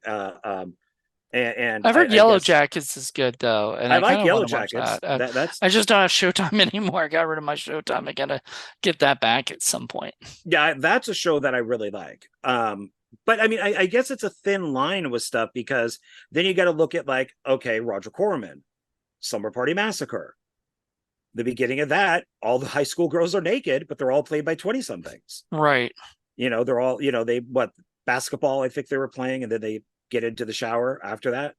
And I've heard I Yellow guess Jackets is good though, and I I kind like of want Yellow to watch Jackets. that. I, That's I just don't have Showtime anymore. I got rid of my Showtime. I gotta get that back at some point. yeah, that's a show that I really like. But I mean, I guess it's a thin line with stuff because then you got to look at like, okay, Roger Corman, Summer Party Massacre. The beginning of that, all the high school girls are naked, but they're all played by 20 somethings. Right. They're all, they what basketball, I think they were playing, and then they get into the shower after that.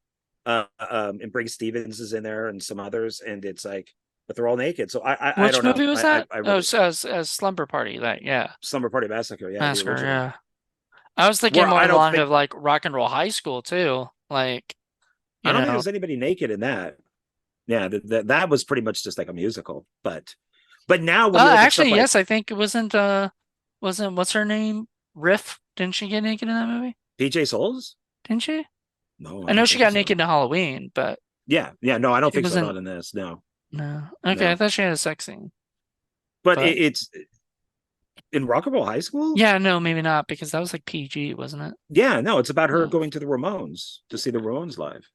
And Briggs Stevens is in there and some others, and it's like, but they're all naked. So I Which don't know. movie was that? I Oh, really so as Slumber Party. That yeah, Summer Party Massacre, yeah, the Massacre. original. Yeah. I was thinking Where more I don't along think of like Rock and Roll High School too. Like, I you don't think know, there's anybody naked in that. Yeah, that was pretty much just like a musical. But now when you look at actually, stuff like yes, I think it wasn't what's her name? Riff? Didn't she get naked in that movie? PJ Souls, Didn't she? no, I I know don't she think got naked so. in Halloween, but Yeah, no, I don't she think so. wasn't. Not in this. No, No. Okay, I no. thought she had a sex scene, But but it's in Rockable High School. yeah, no, maybe not because that was like PG, wasn't it? Yeah, no, it's about her Yeah. going to the Ramones to see the Ramones live.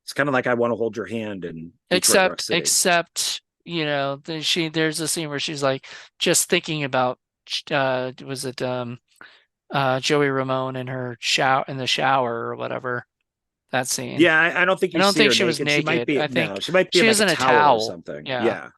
It's kind of like I Want to Hold Your Hand in Detroit Rock City. Except, there's a scene where she's like just thinking about was it Joey Ramone in her shower in the shower or whatever, that scene. Yeah, I don't think I you don't see think her she was naked. She might naked. be I no, think she might be she in was like a in a towel or towel. something. Yeah. Yeah,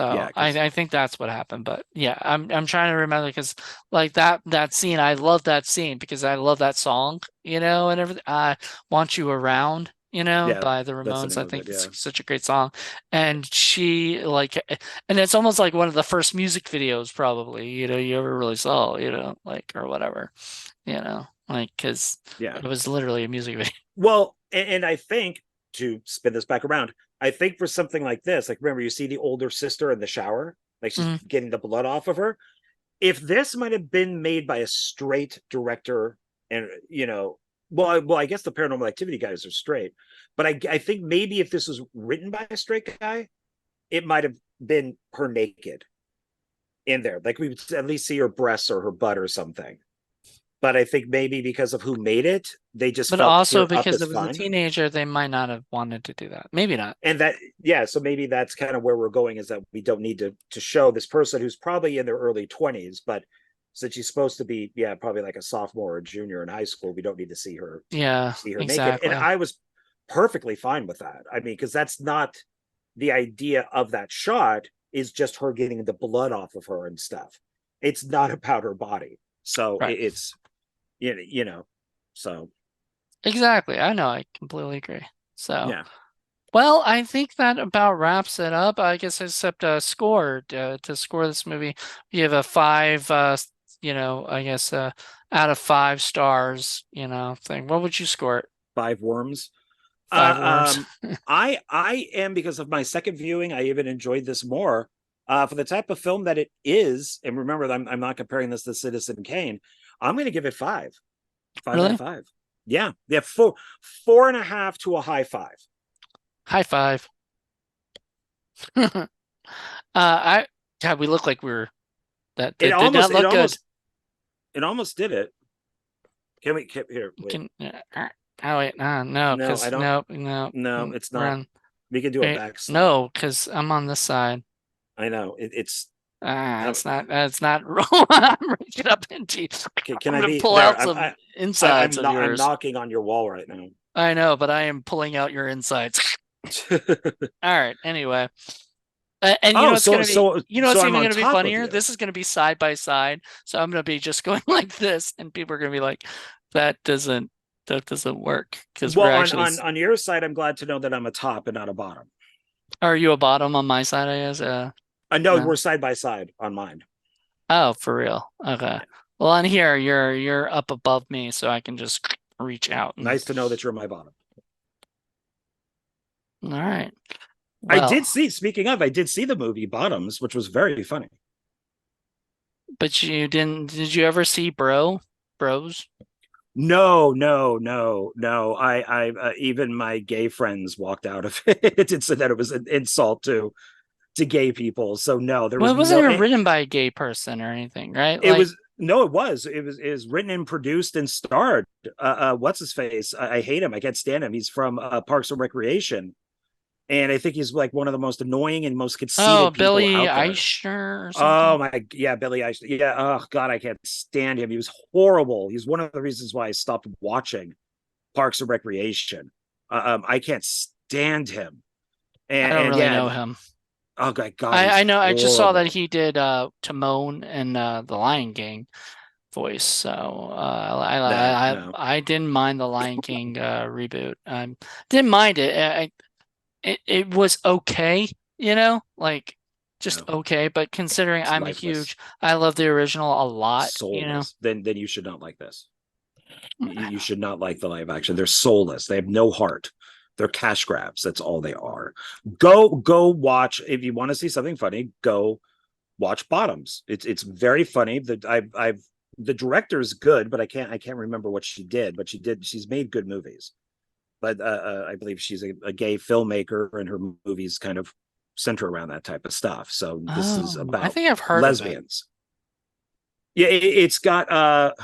yeah, So because I think that's what happened. But yeah, I'm trying to remember because like that scene, I love that scene because I love that song, and everything. I Want You Around, yeah, by the that's the Ramones. name I of think it. it's Yeah, such a great song. And and it's almost like one of the first music videos probably, you ever really saw, like or whatever, like because yeah. it was literally a music video. Well, and I think to spin this back around, I think for something like this, like remember you see the older sister in the shower, like she's Mhm. getting the blood off of her. If this might have been made by a straight director, and well, I guess the Paranormal Activity guys are straight, but I think maybe if this was written by a straight guy, it might have been her naked in there, like we would at least see her breasts or her butt or something. But I think maybe because of who made it, they just But felt also here up because is it was a fine. teenager, they might not have wanted to do that. Maybe not. And that, yeah, so maybe that's kind of where we're going, is that we don't need to show this person who's probably in their early 20s, but since she's supposed to be, yeah, probably like a sophomore or junior in high school, we don't need to Yeah, see her naked. And exactly. I was perfectly fine with that. I mean, because that's not the idea of that shot, is just her getting the blood off of her and stuff. It's not about her body. So Right. it's so Exactly. I know. I completely agree. So, yeah. well, I think that about wraps it up. I guess except score to score this movie, you have a five. I guess out of 5 stars. Thing. What would you score it? Five worms. 5 worms. I am, because of my second viewing, I even enjoyed this more. For the type of film that it is, and remember, I'm not comparing this to Citizen Kane. I'm going to give it five out of Really? five. Yeah, four and a half to a high five. High five. I God, we look like we're It that did not almost, it look good. almost, it almost did it. Can here? Wait, Can oh wait, no, no, I because don't. no, No, it's not. run. We can do a Wait, backslide. no, because I'm on this side. I know it's. Um, It's not. I'm reaching up into you. can I'm I gonna be pull there? out some insides I'm of not. I'm yours. knocking on your wall right now. I know, but I am pulling out your insides. All right. Anyway, and Oh, so what's I'm even on gonna be top of funnier? you. This is gonna be side by side, so I'm gonna be just going like this, and people are gonna be like, "That doesn't work," because we're Well, actually. on your side, I'm glad to know that I'm a top and not a bottom. Are you a bottom on my side? I guess. I know No. we're side by side on mine. Oh, for real. Okay. Yeah. Well, on here, you're up above me, so I can just reach out and. Nice to know that you're my bottom. All right. I Well, did see. Speaking of, I did see the movie Bottoms, which was very funny. but you didn't. Did you ever see Bros? No, no, no, no. Even my gay friends walked out of it and said that it was an insult to gay people. So no, there Well, was it wasn't no. even written by a gay person or anything, right? It Like, was no, it was written and produced and starred. What's his face? I hate him. I can't stand him. He's from Parks and Recreation, and I think he's like one of the most annoying and most oh, conceited people Billy out there. Eichner or Oh something. my, yeah, Billy Eichner. Yeah, oh God, I can't stand him. He was horrible. He's one of the reasons why I stopped watching Parks and Recreation. I can't stand him. I don't And really yeah, know him. oh God, I he's I know. I just saw that horrible. he did Timon and the Lion King voice. So No, no. I didn't mind the Lion King reboot. Didn't mind it. It was okay. Like just No, okay. But considering it's I'm a lifeless, huge, I love the original a lot, you know. soulless. Then you should not like this. You should not like the live action. They're soulless. They have no heart. They're cash grabs. That's all they are. Go watch if you want to see something funny. Go watch Bottoms. It's very funny. I've the director's good, but I can't remember what she did. But she's made good movies. But I believe she's a gay filmmaker, and her movies kind of center around that type of stuff. So this is Oh, I about think I've heard of it. lesbians. Yeah, it's got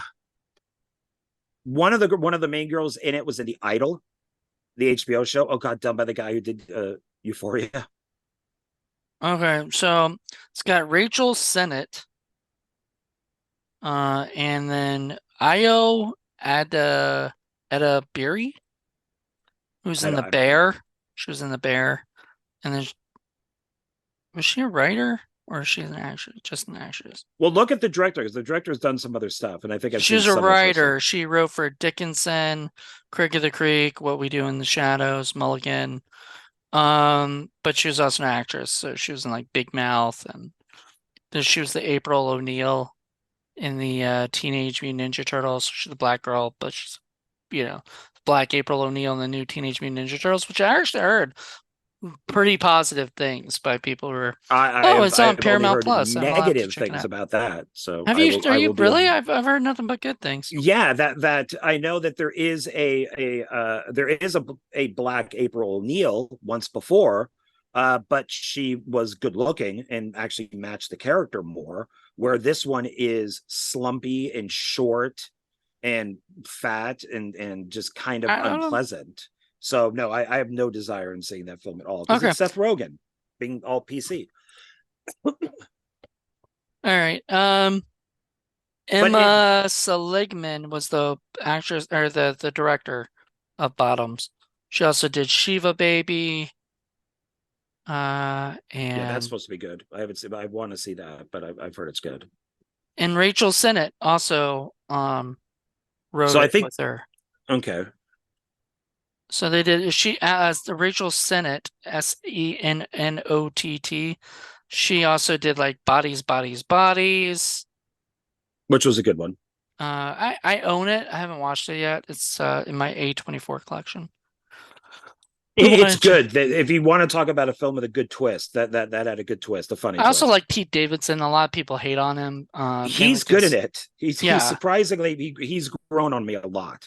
one of the main girls in it was in the Idol, the HBO show. Oh God, done by the guy who did Euphoria. Okay, so it's got Rachel Sennett, and then Io Ada Beery, who's in The I don't know. Bear. She was in The Bear, and then was she a writer or is she an actress? Just an actress. Well, look at the director because the director's done some other stuff, and I think I've She seen was a some of her stuff. writer. She wrote for Dickinson, Crick of the Creek, What We Do in the Shadows, Mulligan. But she was also an actress, so she was in like Big Mouth, and then she was the April O'Neil in the Teenage Mutant Ninja Turtles. She's the black girl, but she's, black April O'Neil in the new Teenage Mutant Ninja Turtles, which I actually heard pretty positive things by people who are, oh, it's on I've only Paramount heard Plus, and I'll have to negative check it things out. about that, so Have I you, will are I you will do a really? I've heard nothing but good things. yeah, that I know that there is a black April O'Neil once before, but she was good looking and actually matched the character more. Where this one is slumpy and short and fat and just kind of I don't know. unpleasant. So no, I have no desire in seeing that film at all because Okay. it's Seth Rogen being all PC. All right. But it, Emma Seligman was the actress or the director of Bottoms. She also did Shiva Baby, yeah, that's and supposed to be good. I haven't seen. I want to see that, but I've heard it's good. Rachel Sennett also wrote So I it think with her. okay. So they did she as the Rachel Sennett, Sennott. She also did like Bodies, Bodies, Bodies. Which was a good one. I own it. I haven't watched it yet. It's in my A24 collection. It's But good. If you want to talk about a film with a good twist, that had a good twist, a funny I also twist. like Pete Davidson. A lot of people hate on him, mainly He's good in because, it. He's yeah, surprisingly he's grown on me a lot.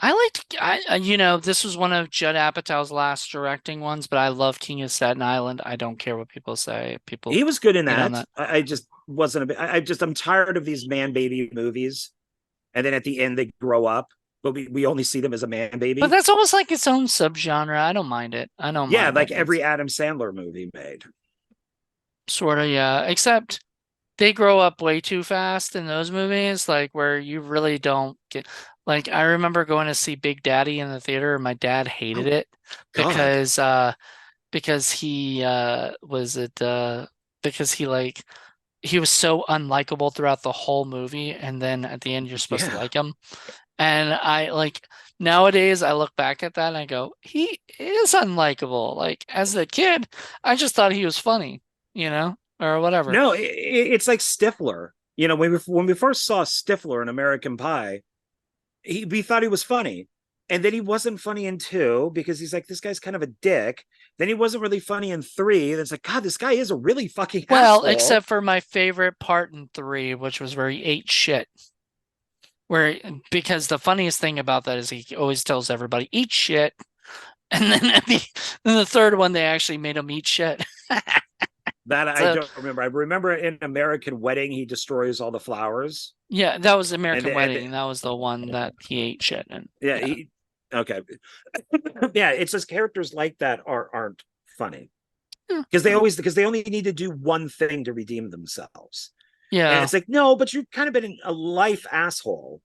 this was one of Judd Apatow's last directing ones, but I love King of Staten Island. I don't care what people say. People He was good in hate on that. that. I just wasn't a bit. I'm tired of these man baby movies, and then at the end they grow up, but we only see them as a man But baby. that's almost like its own subgenre. I don't mind it. I don't Yeah, mind like that. It's every Adam Sandler movie made. sort of, yeah. Except they grow up way too fast in those movies, like where you really don't get. Like I remember going to see Big Daddy in the theater, and my dad hated Oh it God. because he was it because he was so unlikable throughout the whole movie, and then at the end you're supposed to Yeah. like him. And I like nowadays I look back at that and I go, he is unlikable. Like as a kid, I just thought he was funny, or whatever. No, it's like Stifler. When we first saw Stifler in American Pie, we thought he was funny. And then he wasn't funny in two because he's like, this guy's kind of a dick. Then he wasn't really funny in three. And it's like, God, this guy is a really fucking Well, asshole. except for my favorite part in three, which was where he ate shit. Where because the funniest thing about that is he always tells everybody eat shit, and then in the third one they actually made him eat shit. That I So don't remember. I remember in American Wedding, he destroys all the flowers. yeah, that was And, American and Wedding. That was the one that he ate shit in. yeah, Yeah. okay. Yeah, it's just characters like that aren't funny Yeah. because they only need to do one thing to redeem themselves. And Yeah. it's like, no, but you've kind of been a life asshole,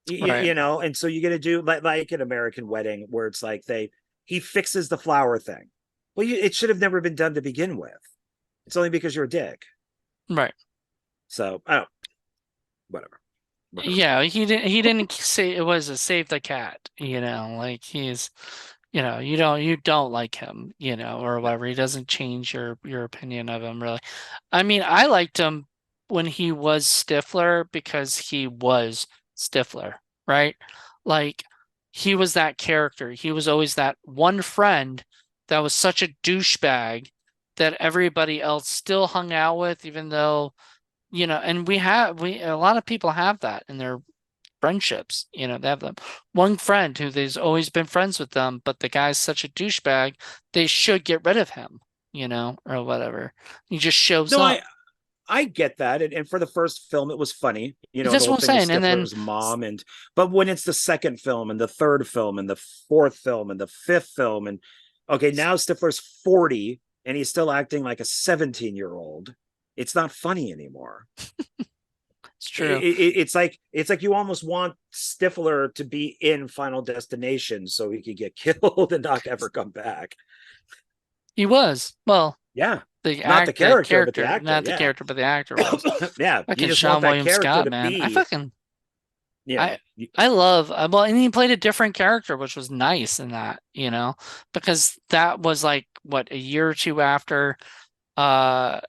Right. and so you got to do like an American Wedding where it's like he fixes the flower thing. Well, it should have never been done to begin with. It's only because you're a dick. Right. So I don't, whatever. Yeah, he didn't say it was a save the cat, like you don't like him, or No. whatever. He doesn't change your opinion of him really. I mean, I liked him when he was Stifler because he was Stifler, right? Like he was that character. He was always that one friend that was such a douchebag that everybody else still hung out with, even though, and we a lot of people have that in their friendships. They have them one friend who they've always been friends with them, but the guy's such a douchebag, they should get rid of him, or whatever. He just shows No, up. I get that. And for the first film, it was funny, the That's whole what I'm thing with saying. And then Stifler's mom. But when it's the second film and the third film and the fourth film and the fifth film, and okay, now Stifler's 40 and he's still acting like a 17-year-old, it's not funny anymore. it's true. It's like you almost want Stifler to be in Final Destination so he could get killed and not ever come back. He was. Well, Yeah. the Not the act, the character, but the character, actor. not the Yeah. character, but the actor was. Yeah. You Fucking just want Sean that William character Scott, to man. be, yeah. I love, well, and he played a different character, which was nice in that, because that was like what, a year or two after uh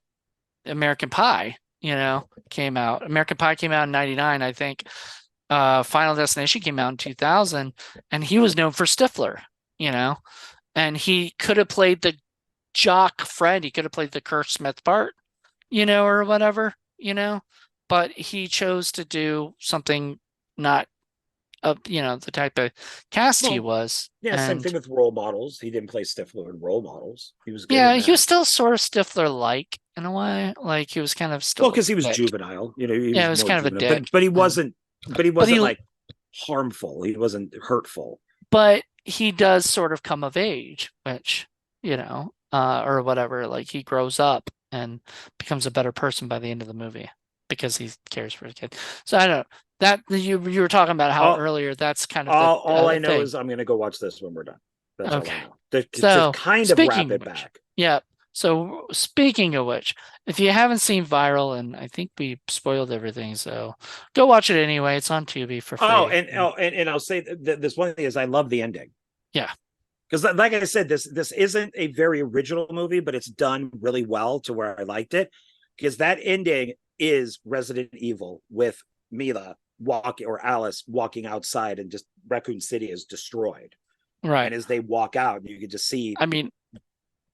American Pie, came out. American Pie came out in 99, I think. Final Destination came out in 2000, and he was known for Stifler, you know, and he could have played the jock friend. He could have played the Kurt Smith part, or whatever, but he chose to do something not of, the type of cast he Well, was. yeah, same thing And with Role Models. He didn't play Stifler in Role Models. He was good yeah, in he was that. still sort of Stifler-like in a way. Like he was kind of Well, still because he a was dick. juvenile. He Yeah, was he was more kind of a juvenile. dick. But he But wasn't he like harmful. He wasn't hurtful. but he does sort of come of age, which, or whatever, like he grows up and becomes a better person by the end of the movie because he cares for his kid. So I don't know. That you were talking about how All earlier that's kind of the all I know thing. is I'm gonna go watch this when we're done. That's all I Okay. know. To So kind of wrap speaking of it which, back. yeah. So speaking of which, if you haven't seen Viral, and I think we spoiled everything, so go watch it anyway. It's on Tubi for free. And I'll say this one thing is I love the ending. Yeah. Because like I said, this isn't a very original movie, but it's done really well to where I liked it. Because that ending is Resident Evil with Mila walking or Alice walking outside and just Raccoon City is destroyed. Right. And as they walk out, you can just see I mean,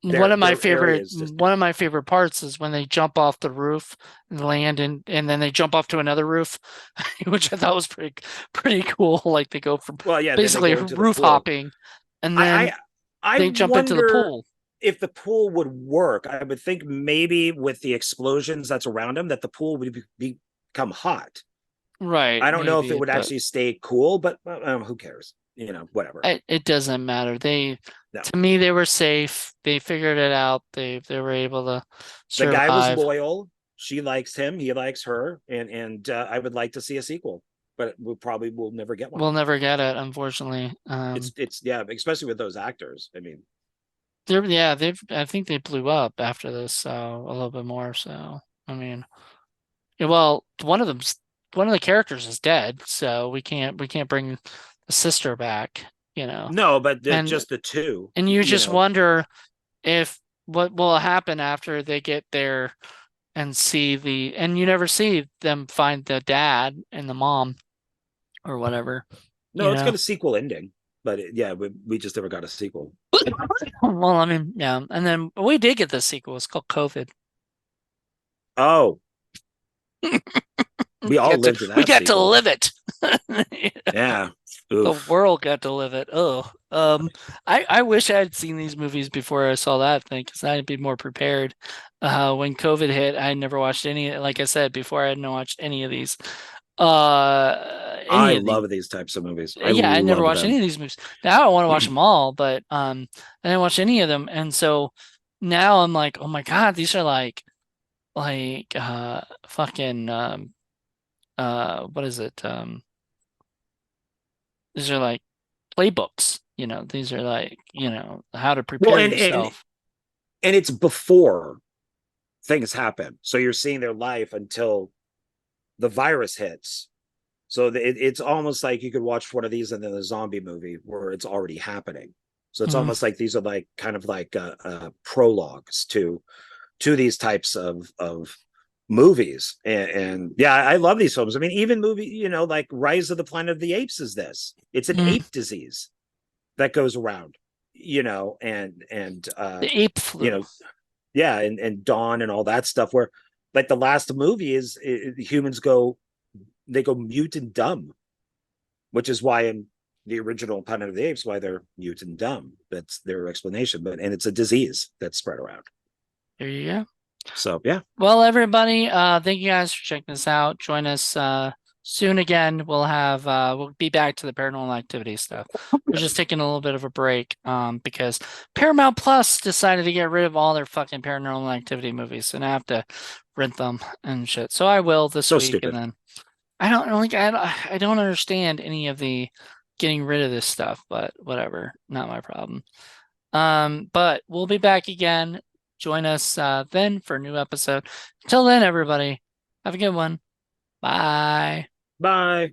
their areas just one of my favorite parts is when they jump off the roof and land, and then they jump off to another roof, which I thought was pretty cool. Like they go from well, yeah, then they basically go into the roof pool. hopping, and I then I they jump into the wonder pool. if the pool would work. I would think maybe with the explosions that's around him that the pool would become hot. Right, I don't know if it maybe, would but actually stay cool, but who cares? Whatever. it doesn't matter. No, To me, they were safe. They figured it out. They were able to the guy was survive. loyal. She likes him. He likes her, and I would like to see a sequel, but we probably will never get one. We'll never get it, unfortunately. It's yeah, especially with those actors. I mean, I think they blew up after this, so a little bit more. So I mean, yeah, well, one of the characters is dead, so we can't bring the sister back, no, but and just the two. and you just wonder if what will happen after they get there and and you never see them find the dad and the mom or whatever, No, it's got a sequel ending, but yeah, we just never got a sequel. Well, I mean, yeah, and then we did get the sequel. It's called COVID. Oh, we all lived in We that got to sequel. live it. Yeah. The Oof. world got to live it. Oh, I wish I had seen these movies before I saw that thing because I'd be more prepared. When COVID hit, I never watched any. Like I said before, I hadn't watched any of these. I Any of these. love these types of movies. I Yeah, I never love watched any them. of these movies. Now I want to watch them all, but I didn't watch any of them, and so now I'm like, oh my God, these are fucking what is it? These are like playbooks, these are like, how to Well, prepare and yourself. and it's before things happen. So you're seeing their life until the virus hits. So it's almost like you could watch one of these and then a zombie movie where it's already happening. So it's Mm. almost like these are like kind of like prologues to these types of movies. And yeah, I love these films. I mean, even movie, like Rise of the Planet of the Apes is this. It's an Mm. ape disease that goes around, and The ape you flu. know, yeah, and Dawn and all that stuff where like the last movie is humans go mute and dumb, which is why in the original Planet of the Apes, why they're mute and dumb. That's their explanation. And it's a disease that's spread around. There you go. So yeah. Well, everybody, thank you guys for checking this out. Join us soon again. We'll be back to the paranormal activity stuff. We're just taking a little bit of a break because Paramount Plus decided to get rid of all their fucking paranormal activity movies, and I have to rent them and shit. So I will this So week, and stupid. then I don't understand any of the getting rid of this stuff, but whatever, not my problem. But we'll be back again. Join us then for a new episode. Until then, everybody, have a good one. Bye. Bye.